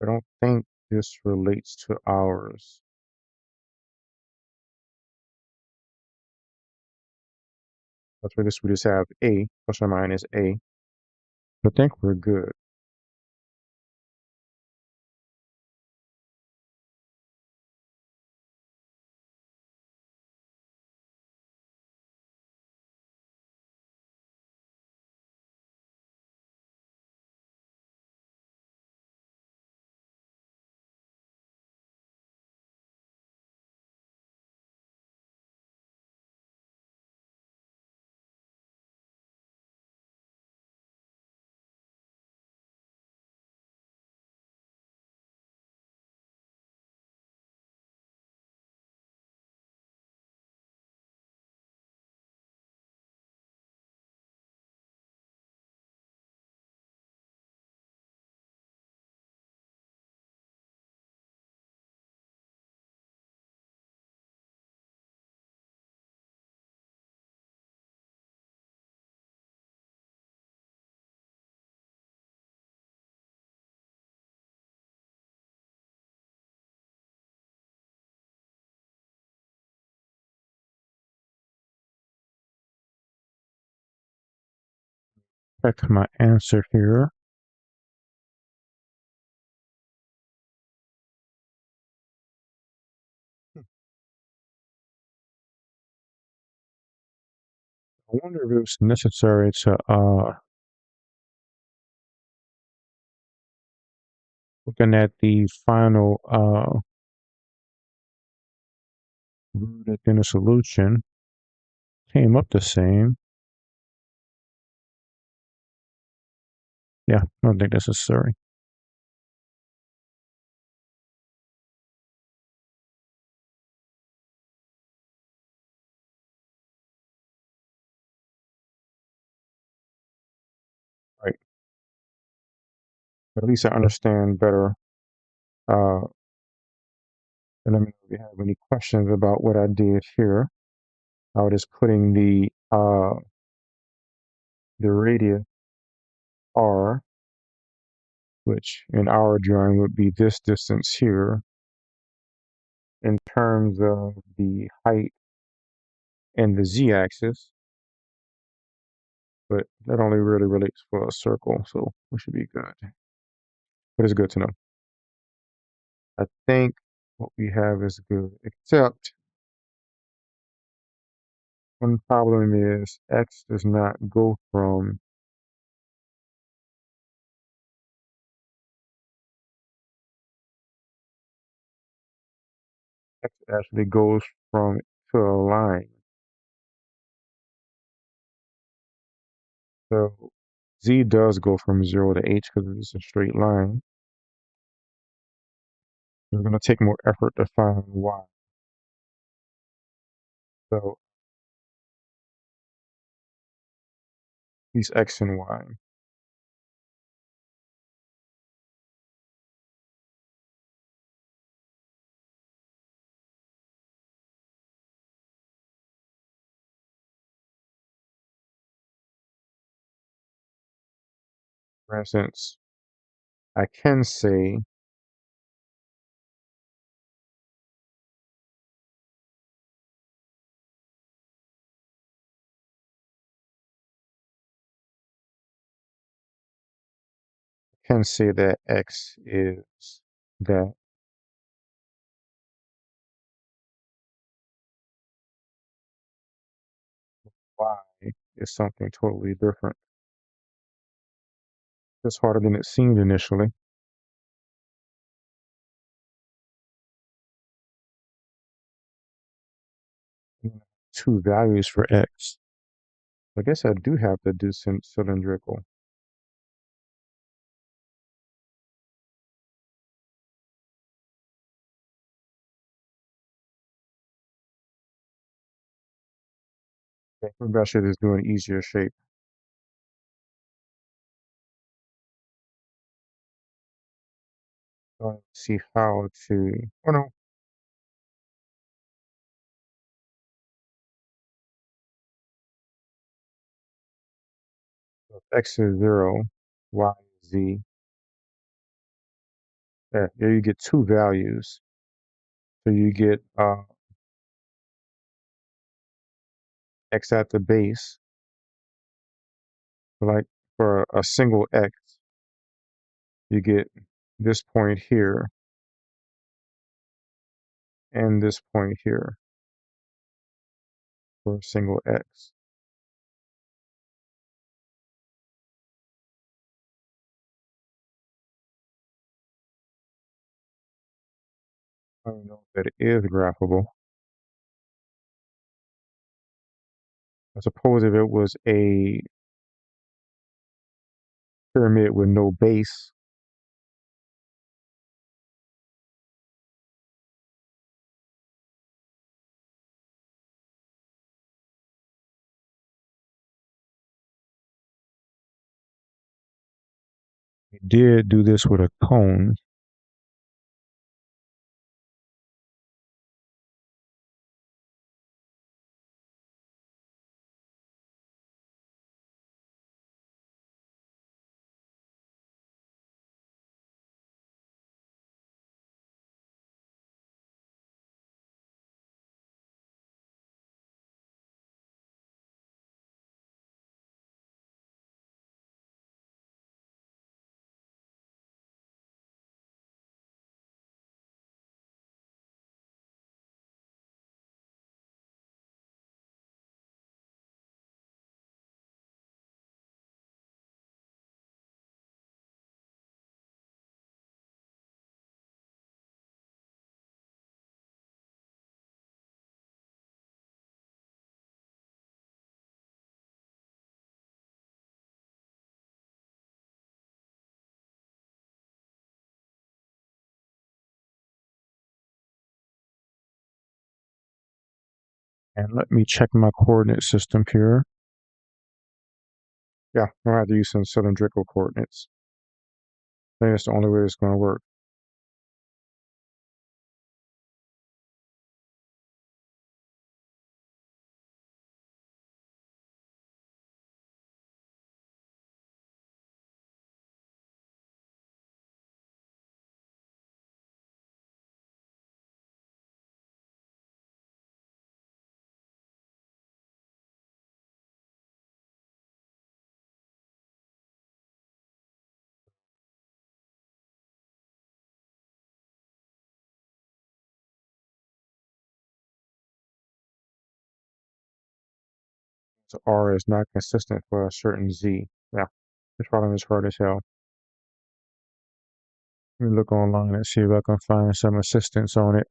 I don't think this relates to ours. That's why this we just have A plus or minus A. I think we're good. check my answer here. I wonder if it's necessary to looking at the final verdict in the solution came up the same. Yeah, I don't think that's necessary. Right. But at least I understand better. And let me know if you have any questions about what I did here. I was just putting the radius r, which in our drawing would be this distance here, in terms of the height and the z-axis, but that only really relates for a circle, so we should be good. But it's good to know. I think what we have is good, except one problem is x does not go from x actually goes from to a line. So z does go from 0 to h because it's a straight line. It's going to take more effort to find y. So these x and y. For instance, I can say that x is that, y is something totally different. It's harder than it seemed initially. Two values for x. I guess I do have to do some cylindrical. Okay, maybe I should just do an easier shape. See how to, oh no, so x is 0, y is z. There you get two values. So you get x at the base, like for a single x, you get this point here and this point here for a single x. I don't know if that is graphable. I suppose if it was a pyramid with no base, we did do this with a cone. And let me check my coordinate system here. Yeah, I'll have to use some cylindrical coordinates. I think that's the only way it's going to work. So R is not consistent for a certain Z. Yeah, this problem is hard as hell. Let me look online and see if I can find some assistance on it.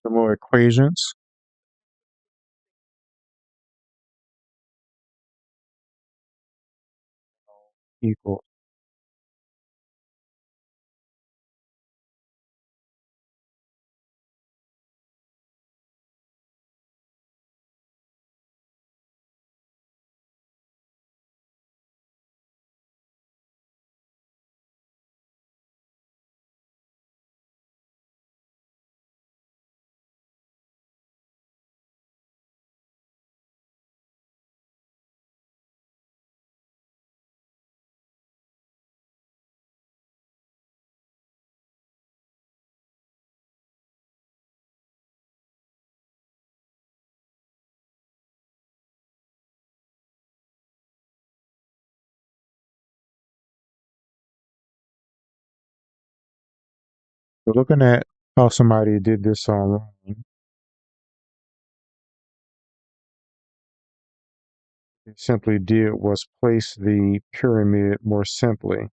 Some more equations equal. So looking at how somebody did this online, they simply did was place the pyramid more simply.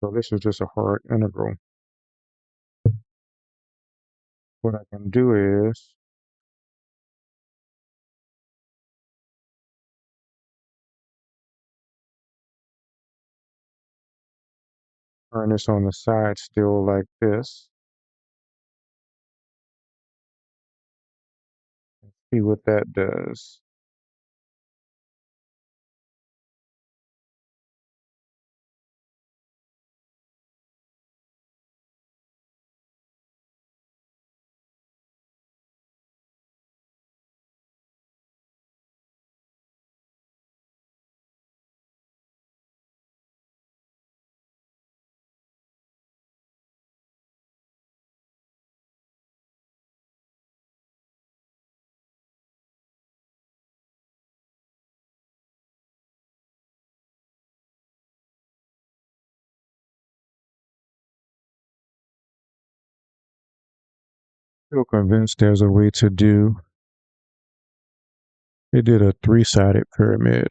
So this is just a hard integral. What I can do is turn this on the side still like this. See what that does. Feel convinced there's a way to do They did a three-sided pyramid.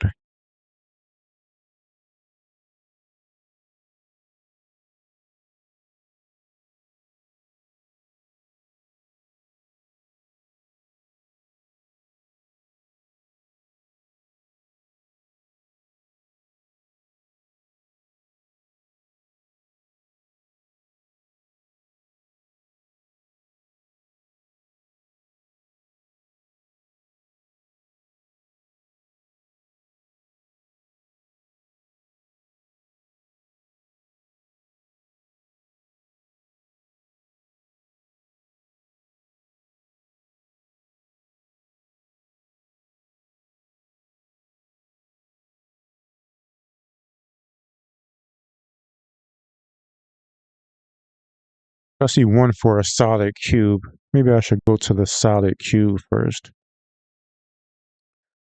I see one for a solid cube. Maybe I should go to the solid cube first.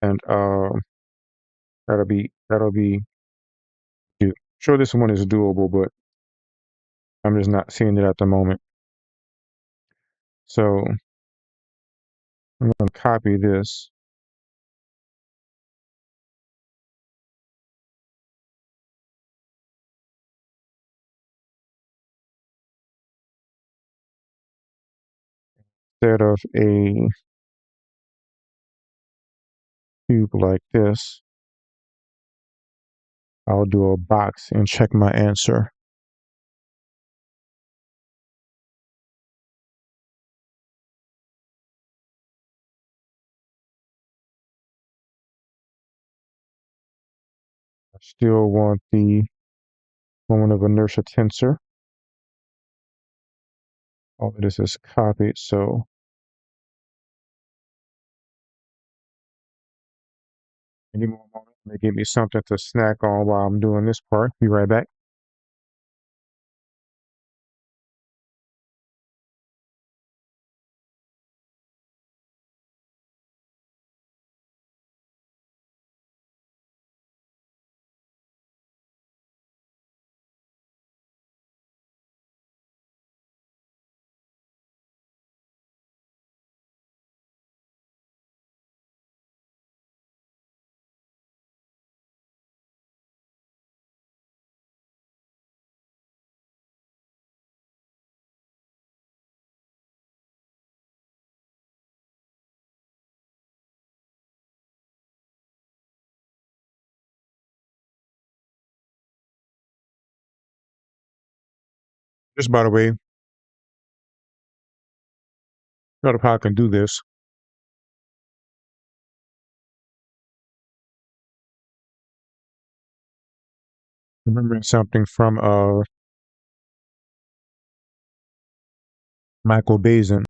And that'll be sure this one is doable, but I'm just not seeing it at the moment. So I'm going to copy this. Instead of a cube like this, I'll do a box and check my answer. I still want the moment of inertia tensor. All of this is copied, so any more moment may give me something to snack on while I'm doing this part. Be right back. Just by the way, notice how I can do this. Remembering something from Michael Bazin.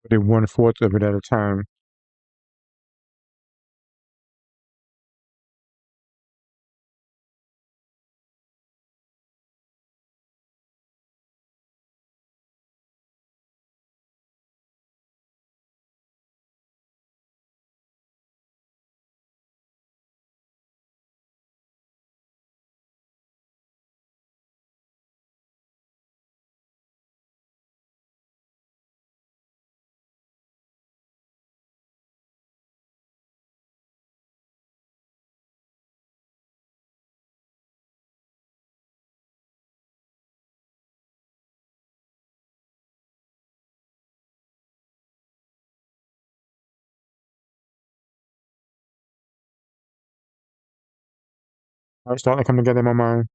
I did 1/4 of it at a time. I starting to come together in my mind.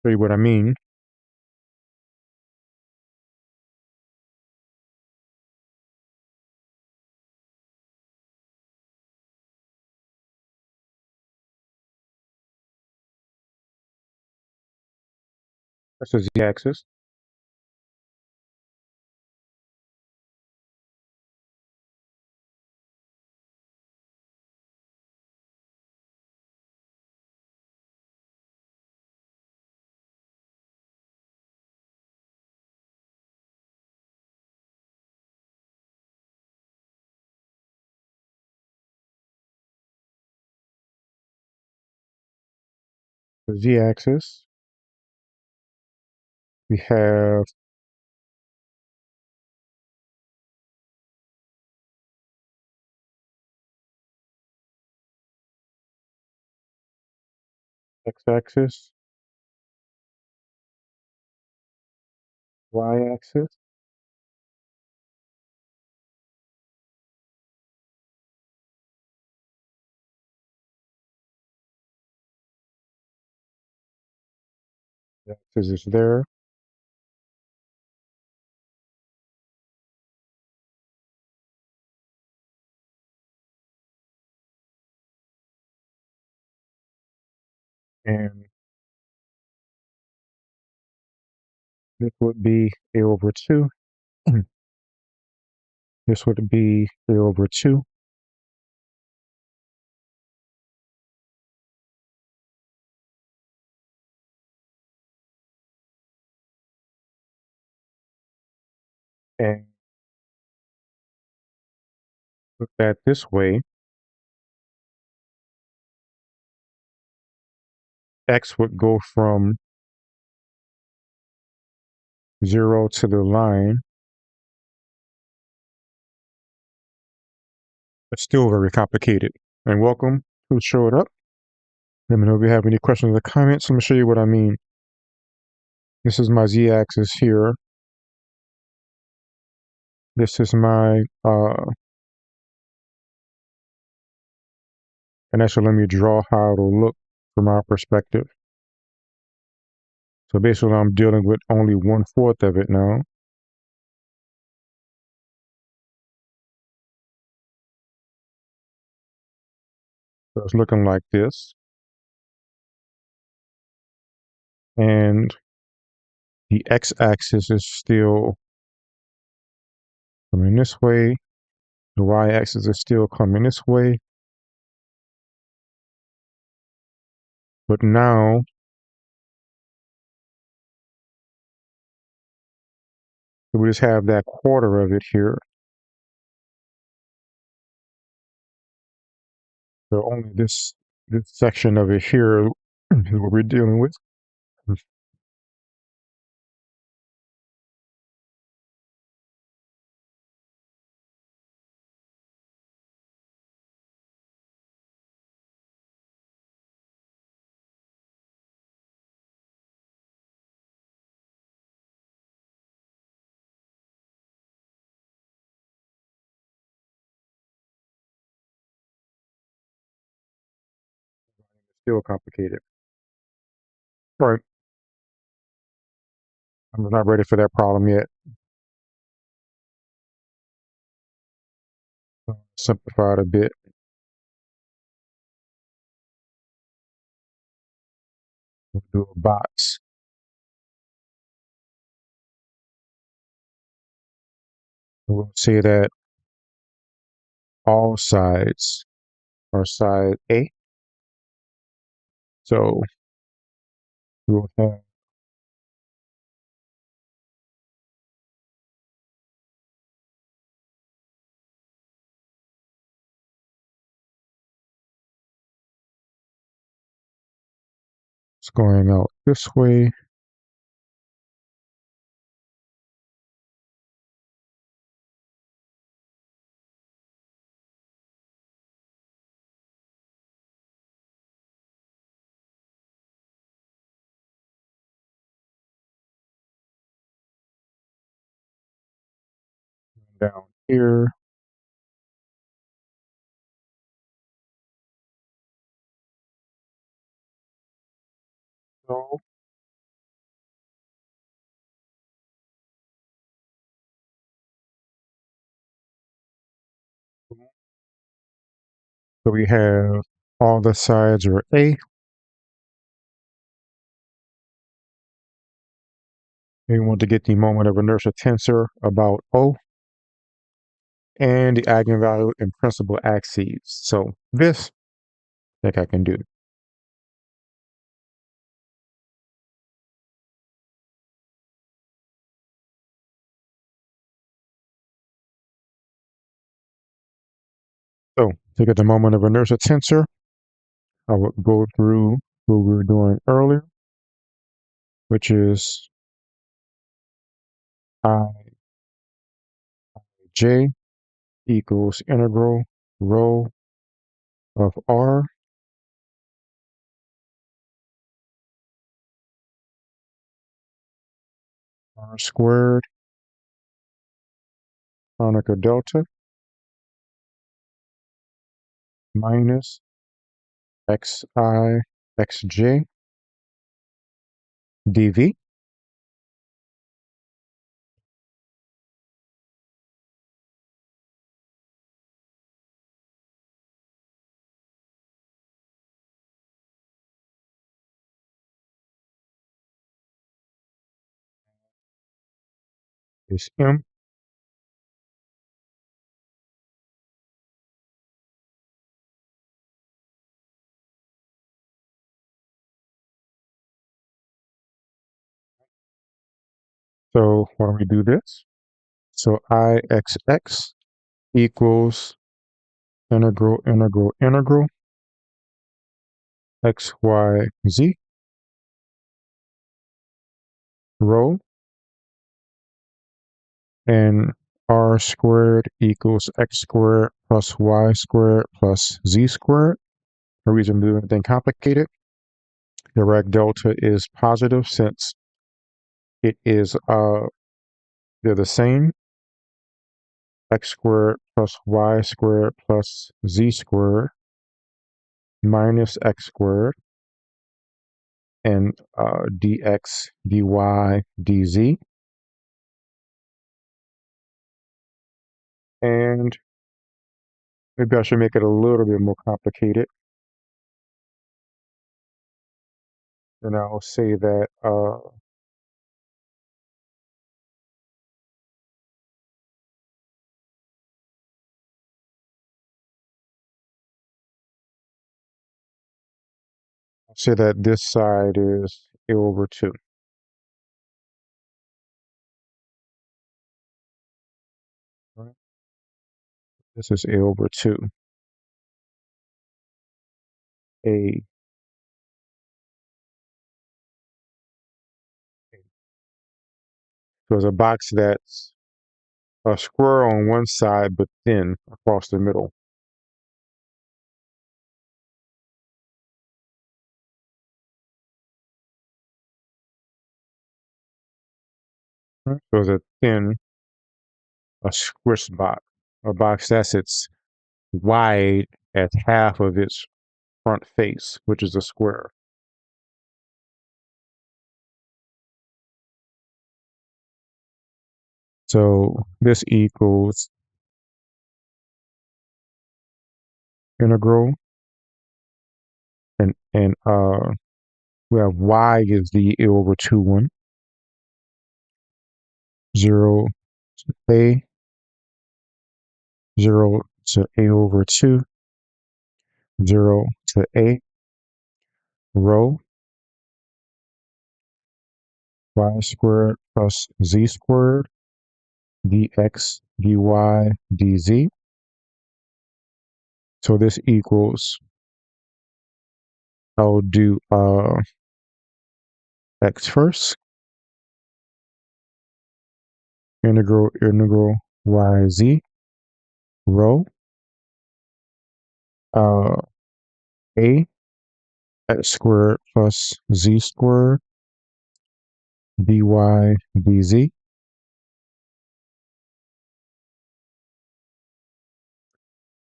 Show you what I mean. That's the z-axis. The z-axis. We have x-axis, y-axis, the axis is there, and this would be a over 2. This would be a over 2. And look at this way, x would go from 0 to the line. It's still very complicated. And welcome who showed up. Let me know if you have any questions or comments. Let me show you what I mean. This is my z-axis here. This is my, and actually let me draw how it'll look from our perspective. So basically I'm dealing with only 1/4 of it now. So it's looking like this. And the x-axis is still coming this way. The y-axis is still coming this way. But now we just have that quarter of it here. So only this section of it here is what we're dealing with. Still complicated. All right. I'm not ready for that problem yet. Simplify it a bit. We'll do a box. We'll say that all sides are side A. So we'll have it's going out this way. Down here. So we have all the sides are A. We want to get the moment of inertia tensor about O and the eigenvalue and principal axes. So this, I think I can do. So to get the moment of inertia tensor, I will go through what we were doing earlier, which is ij equals integral rho of r squared Hanukkah delta minus xi xj dv. Is m. So why don't we do this? So ixx equals integral xyz rho, and r squared equals x squared plus y squared plus z squared. No reason to do anything complicated. The rag delta is positive since it is they're the same. X squared plus y squared plus z squared minus x squared, and dx dy dz. And maybe I should make it a little bit more complicated. And I'll say that this side is a over 2. Right? This is a over 2. A. So it's a box that's a square on one side, but thin across the middle. Right? So it's a thin, a squish box, a box that's its wide at half of its front face, which is a square. So this equals integral, and we have y is the a over 2 one, 0 to a, 0 to a over 2, 0 to a, rho y squared plus z squared dx dy dz. So this equals, I'll do x first, integral yz rho uh, a x squared plus z squared dy dz.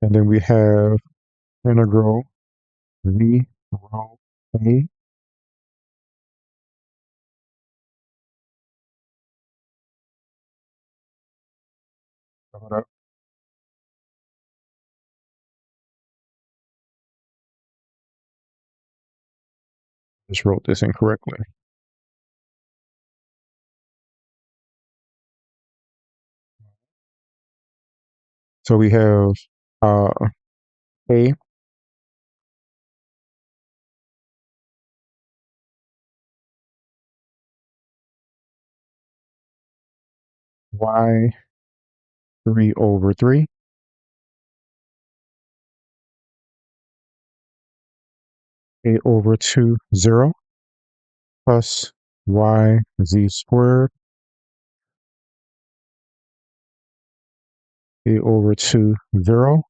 And then we have integral v rho a. Hold up, just wrote this incorrectly. So we have uh, A y 3 over 3, A over 2, 0, plus y z squared, A over 2, 0,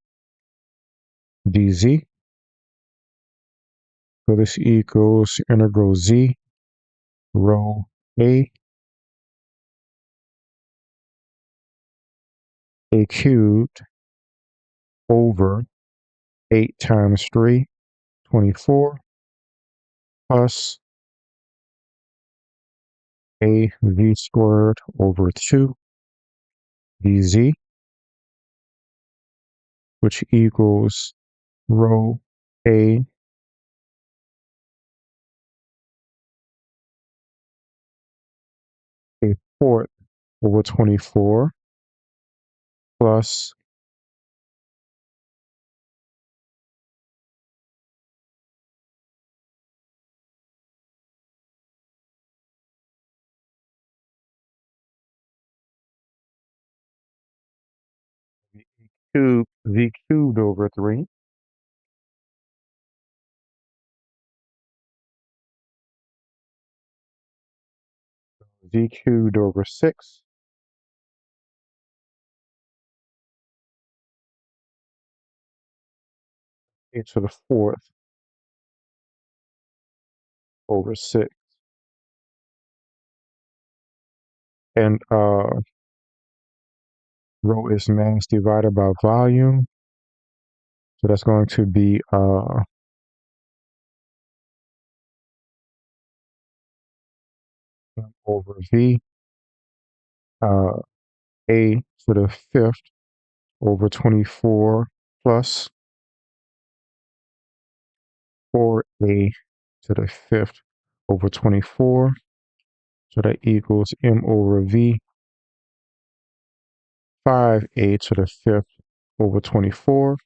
dz. So this equals integral z rho a cubed over 8 times 3, 24, plus a v squared over 2 dz, which equals rho a fourth over 24 plus v cubed over 3 v cubed over 6 a to the fourth over 6. And rho is mass divided by volume. So that's going to be m over v, uh, a to the fifth over 24 plus 4a to the fifth over 24. So that equals m over v, 5a to the fifth over 24.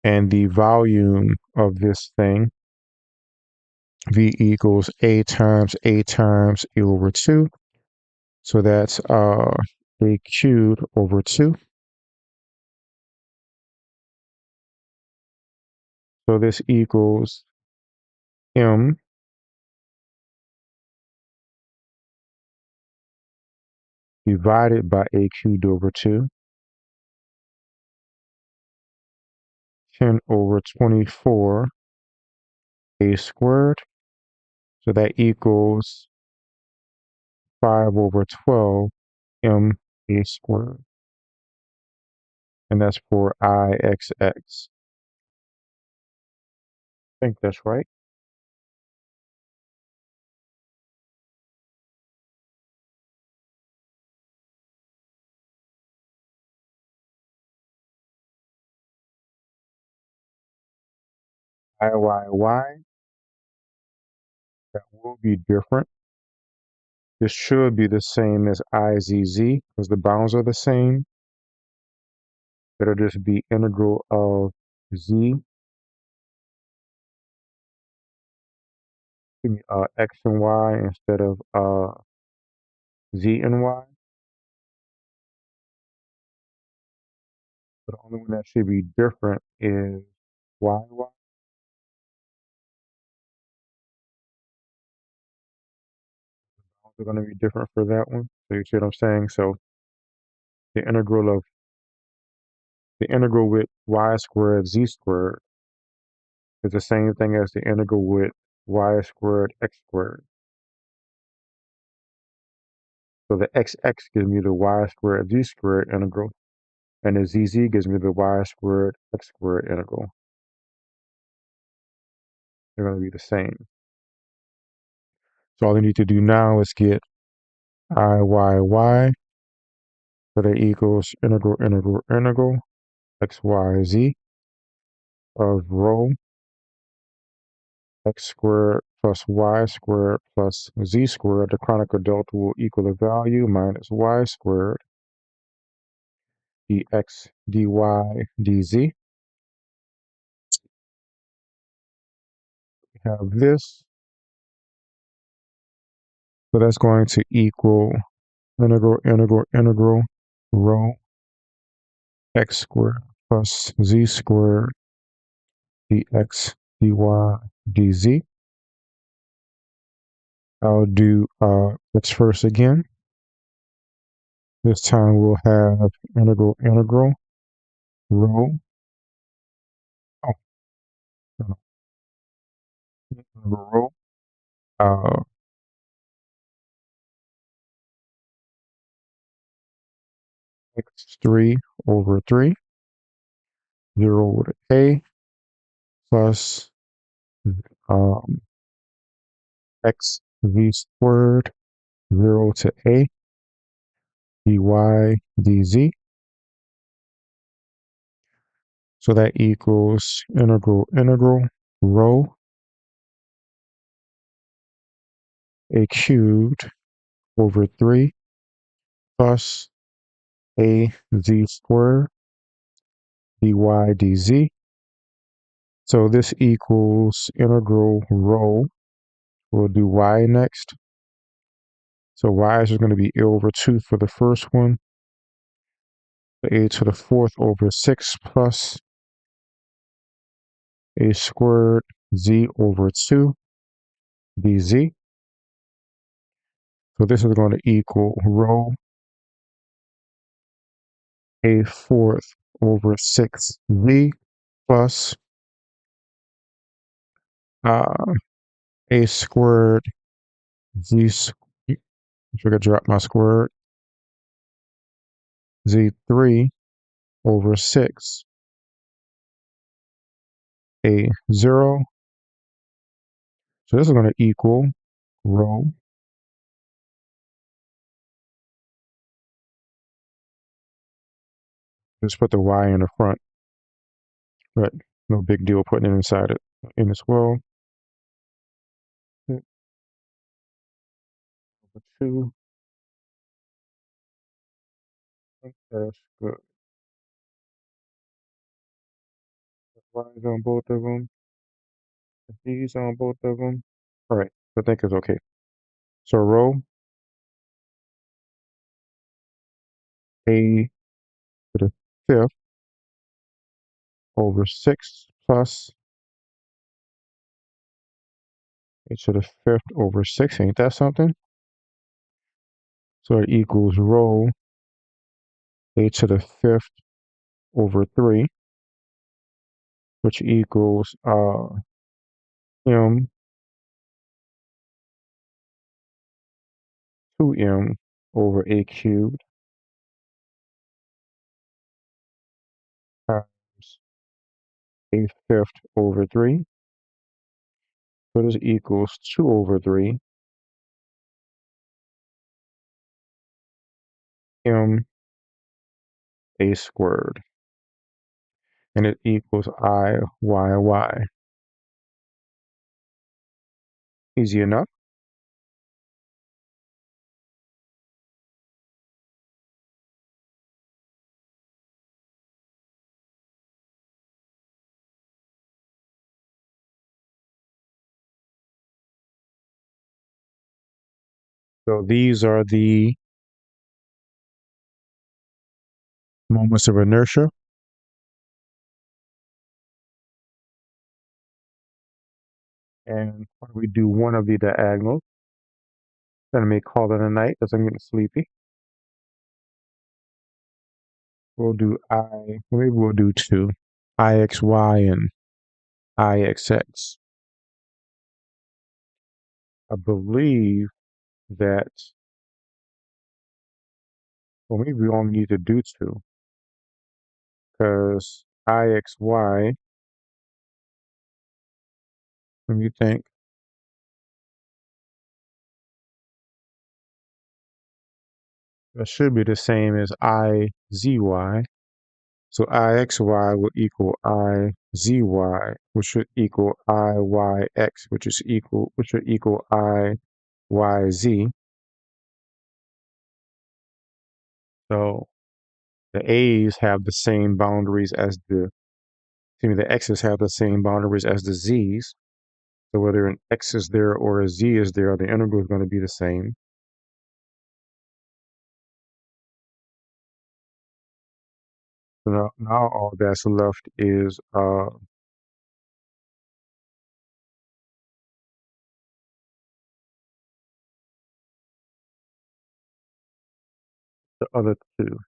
And the volume of this thing, v equals a times a over 2. So that's a cubed over 2. So this equals m divided by a cubed over 2, 10 over 24 a squared. So that equals 5 over 12 m a squared. And that's for IXX. I think that's right. IYY, that will be different. This should be the same as IZZ because the bounds are the same. It'll just be integral of z, x and y instead of z and y. But the only one that should be different is y. Bounds are going to be different for that one. So you see what I'm saying? So the integral with y squared z squared is the same thing as the integral with y squared x squared. So the xx gives me the y squared z squared integral, and the zz gives me the y squared x squared integral. They're going to be the same. So all I need to do now is get IYY, so that equals integral x, y, z of rho x squared plus y squared plus z squared. The Kronecker delta will equal the value minus y squared dx dy dz. We have this, so that's going to equal integral rho x squared plus z squared dx dy dz. I'll do x first again. This time we'll have integral rho. Oh, no, integral rho. X3 over 3, 0 to a plus um, x v squared 0 to a dy dz. So that equals integral rho a cubed over 3 plus a z squared dy dz. So this equals integral rho. We'll do y next. So y is just going to be a over 2 for the first one. A to the fourth over 6 plus a squared z over 2 dz. So this is going to equal rho a fourth over 6z plus uh, a squared z. I forgot to drop my squared z3 over 6 a 0. So this is going to equal rho. Just put the y in the front, but no big deal putting it inside it in as well. 2. That's good. Y's on both of them. D's on both of them. All right, I think it's okay. So rho a to the fifth over 6 plus a to the fifth over 6. Ain't that something? So it equals rho a to the fifth over 3, which equals m 2m over a cubed times a fifth over 3. So this equals 2 over 3 m a squared. And it equals I. Easy enough. So these are the moments of inertia. And when we do one of the diagonals, then I may call it a night because I'm getting sleepy. We'll do maybe we'll do 2, IXY and IXX. I believe that, well, maybe we only need to do 2 because IXY, let me think, that should be the same as IZY. So IXY will equal IZY, which should equal IYX, which should equal IYZ. So the A's have the same boundaries as the X's have the same boundaries as the Z's. So whether an X is there or a Z is there, the integral is going to be the same. So now all that's left is the other two.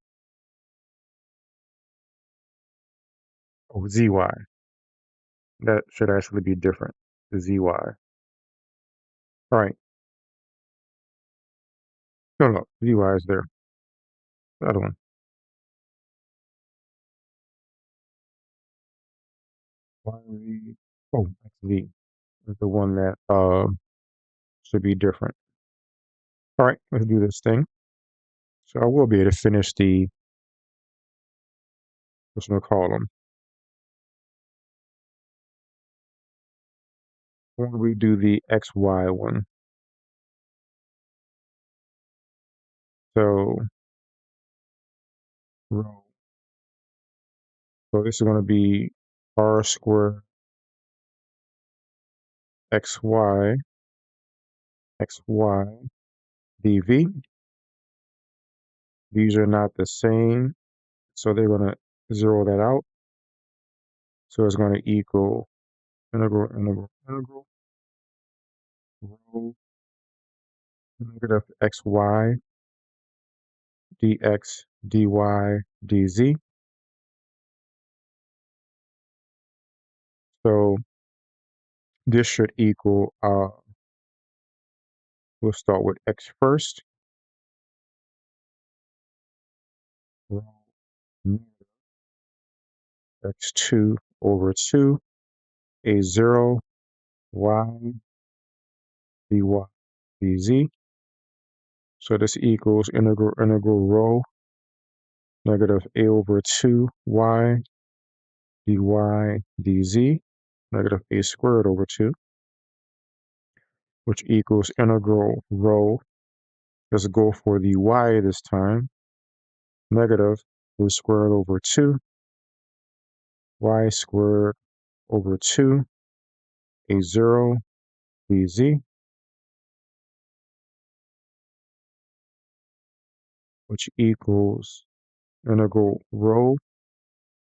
Oh, ZY. That should actually be different. The ZY. All right. No, ZY is there. The other one. YZ. Oh, XZ is the one that should be different. All right, let's do this thing. So I will be able to finish the, what's going to call them. When we do the XY one. So row. So this is going to be R squared XY dv. These are not the same, so they're going to zero that out. So it's going to equal integral rho negative xy dx dy dz. So this should equal, we'll start with x first. Rho negative x2 over 2 a0 y dy dz. So this equals integral rho negative a over 2 y dy dz negative a squared over 2, which equals integral rho. Let's go for the y this time. Negative a squared over 2 y squared over 2 a0 dz, which equals integral rho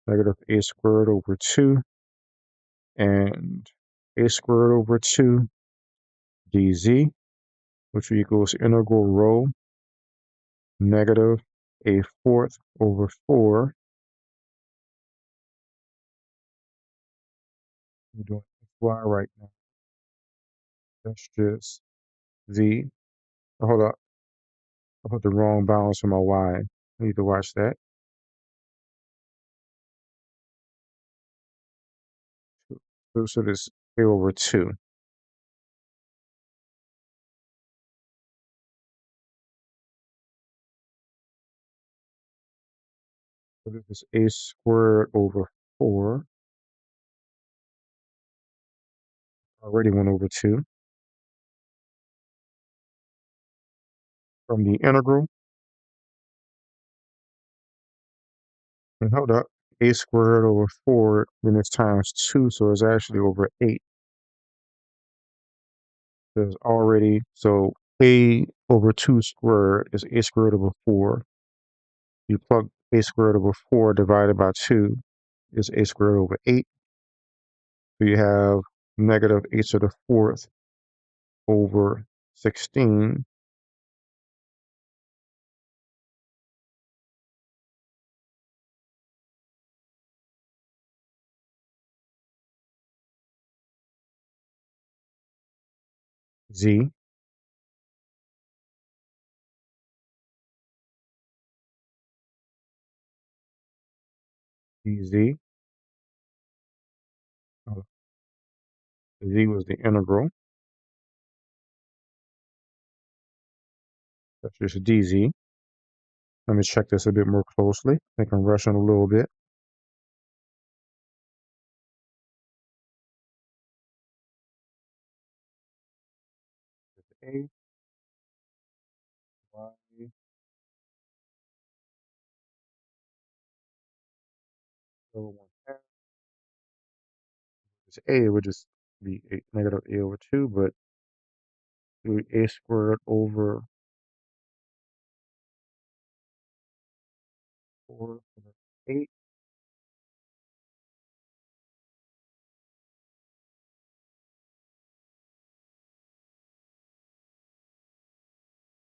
negative a squared over 2 and a squared over 2 dz, which equals integral rho negative a fourth over 4. We're doing y right now. That's just z. Oh, hold up. I put the wrong balance on my y. I need to watch that. So this a over 2. So this is a squared over 4. Already 1 over 2. From the integral, and hold up, a squared over 4, then it's times 2, so it's actually over 8. There's already, so a over 2 squared is a squared over 4. You plug a squared over 4 divided by 2 is a squared over 8. So you have negative a to the 4th over 16. Z dz. uh, Z was the integral. That's just dz. Let me check this a bit more closely. I think I'm rushing a little bit. A, Y, over 1/2. This a would just be negative a over 2, but do a squared over 4 over 8.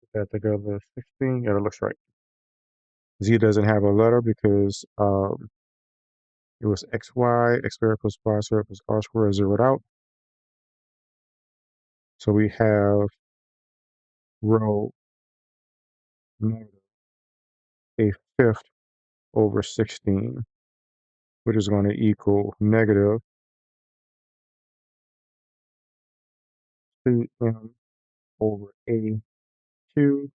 Put that together, 16. Yeah, that looks right. Z doesn't have a letter because it was xy, x squared plus y squared plus r squared zeroed out. So we have rho negative a fifth over 16, which is going to equal negative 2m over a cubed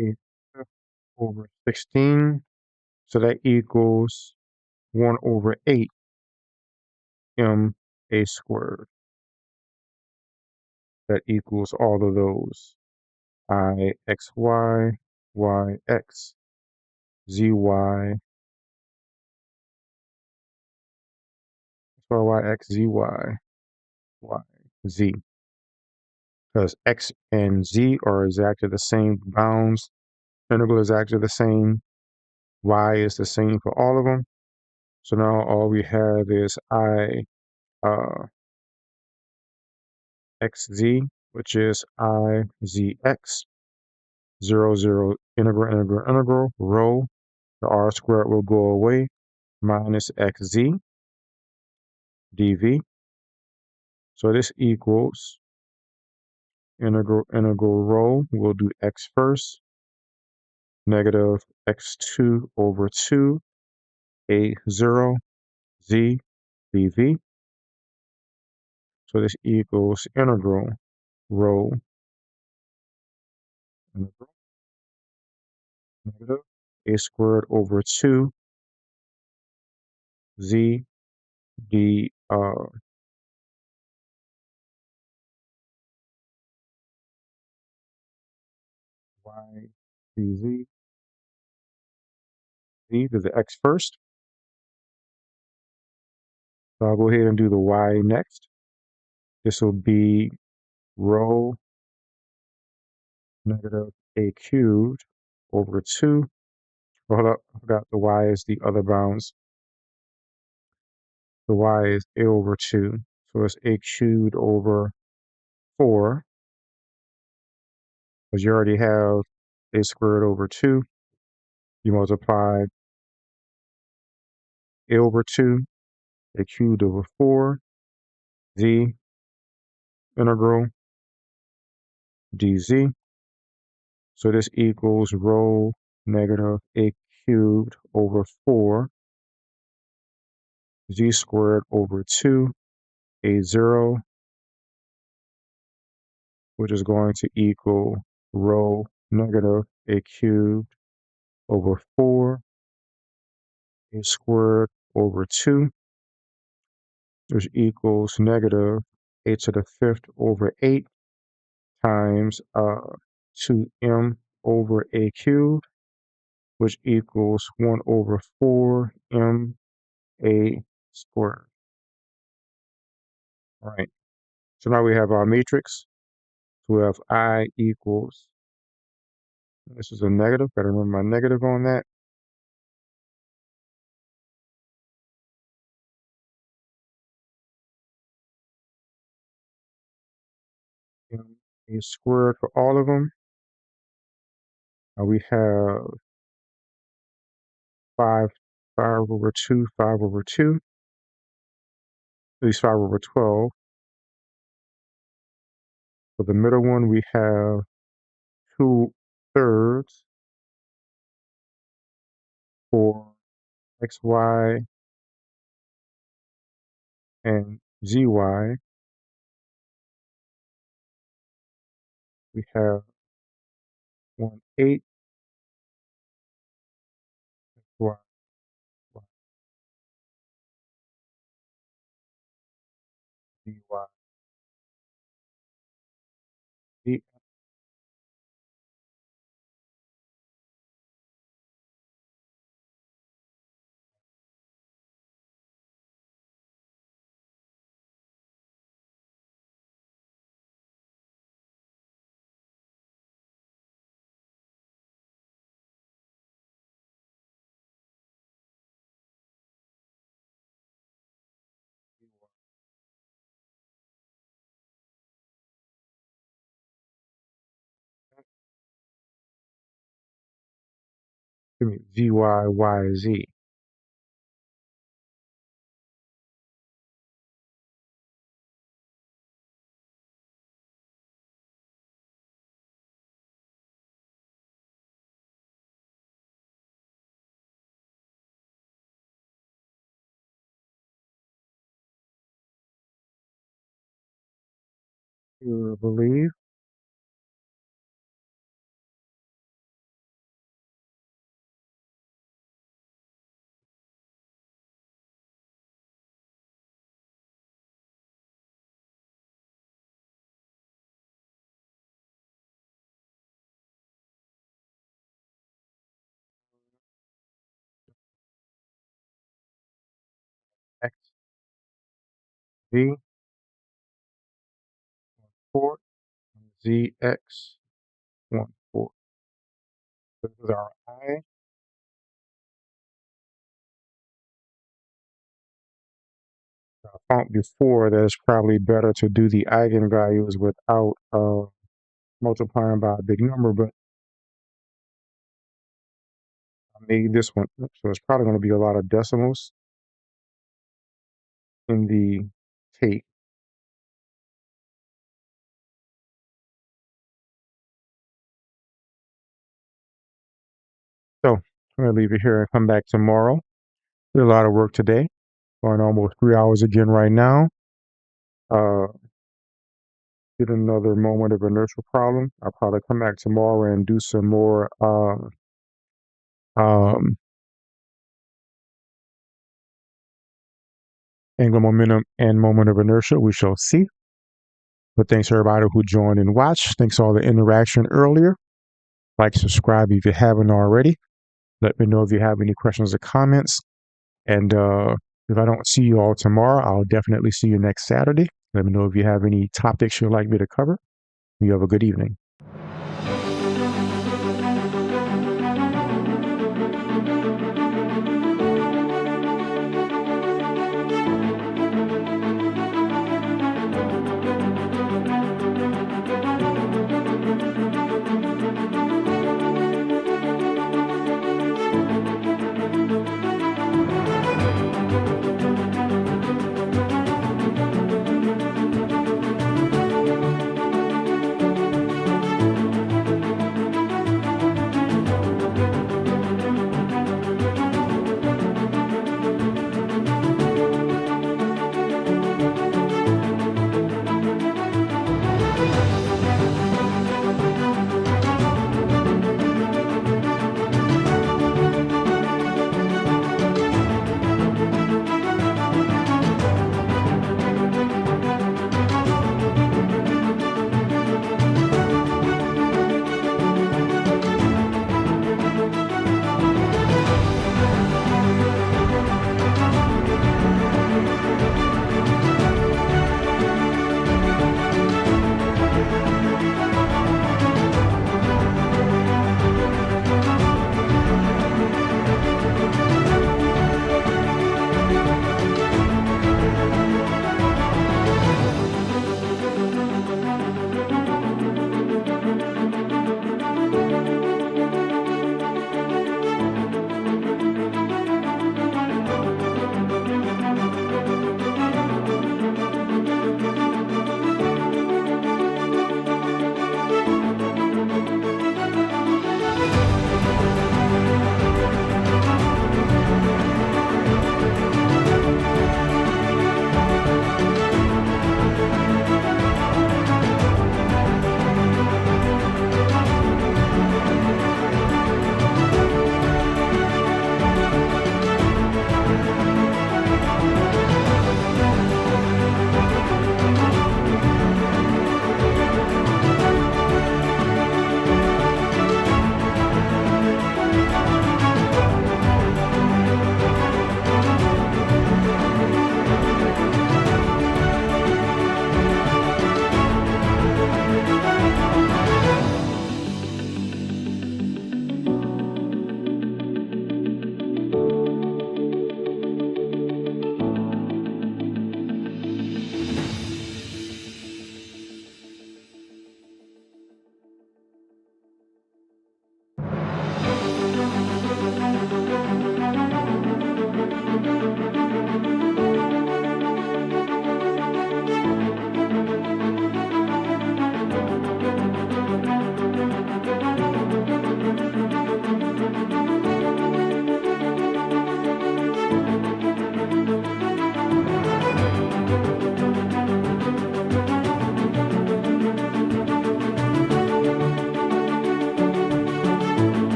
a fifth over 16. So that equals 1 over 8 m a squared. That equals all of those. I x y, y x, z y, y x, z y, y z. Because x and z are exactly the same bounds. Integral is exactly the same. Y is the same for all of them. So now all we have is I xz, which is I z x, 0, 0, integral, integral, integral, rho. The r squared will go away, minus xz dv. So this equals integral, integral rho. We'll do x first. Negative x2 over 2 a0 z dv. So this equals integral rho integral negative a squared over 2 z d y dz. Z to the x first. So I'll go ahead and do the y next. This will be rho negative a cubed over 2. Hold up, I forgot the y is the other bounds. The y is a over 2. So it's a cubed over 4, because you already have a squared over 2. You multiply a over 2, a cubed over 4, z integral dz. So this equals rho negative a cubed over 4 z squared over 2 a0, which is going to equal rho negative a cubed over 4 a squared over 2, which equals negative a to the fifth over 8 times 2m over a cubed, which equals 1 over 4 m a squared. All right. So now we have our matrix. So we have I equals, this is a negative, gotta remember my negative on that. M a squared for all of them. We have 5, 5 over 2, 5 over 2, at least 5 over 12. For the middle one, we have 2 thirds for xy and zy. We have 1/8 y, Z. Give me ZYYZ. You believe? X Z 4 ZX 4. This is our I. Found before that it's probably better to do the eigenvalues without multiplying by a big number, but I made this one. So it's probably going to be a lot of decimals in the tape. So I'm going to leave it here and come back tomorrow. Did a lot of work today, going almost 3 hours again right now. Did another moment of inertial problem. I'll probably come back tomorrow and do some more um, angular momentum and moment of inertia. We shall see. But thanks everybody who joined and watched. Thanks for all the interaction earlier. Like, subscribe if you haven't already. Let me know if you have any questions or comments. And if I don't see you all tomorrow, I'll definitely see you next Saturday. Let me know if you have any topics you'd like me to cover. You have a good evening.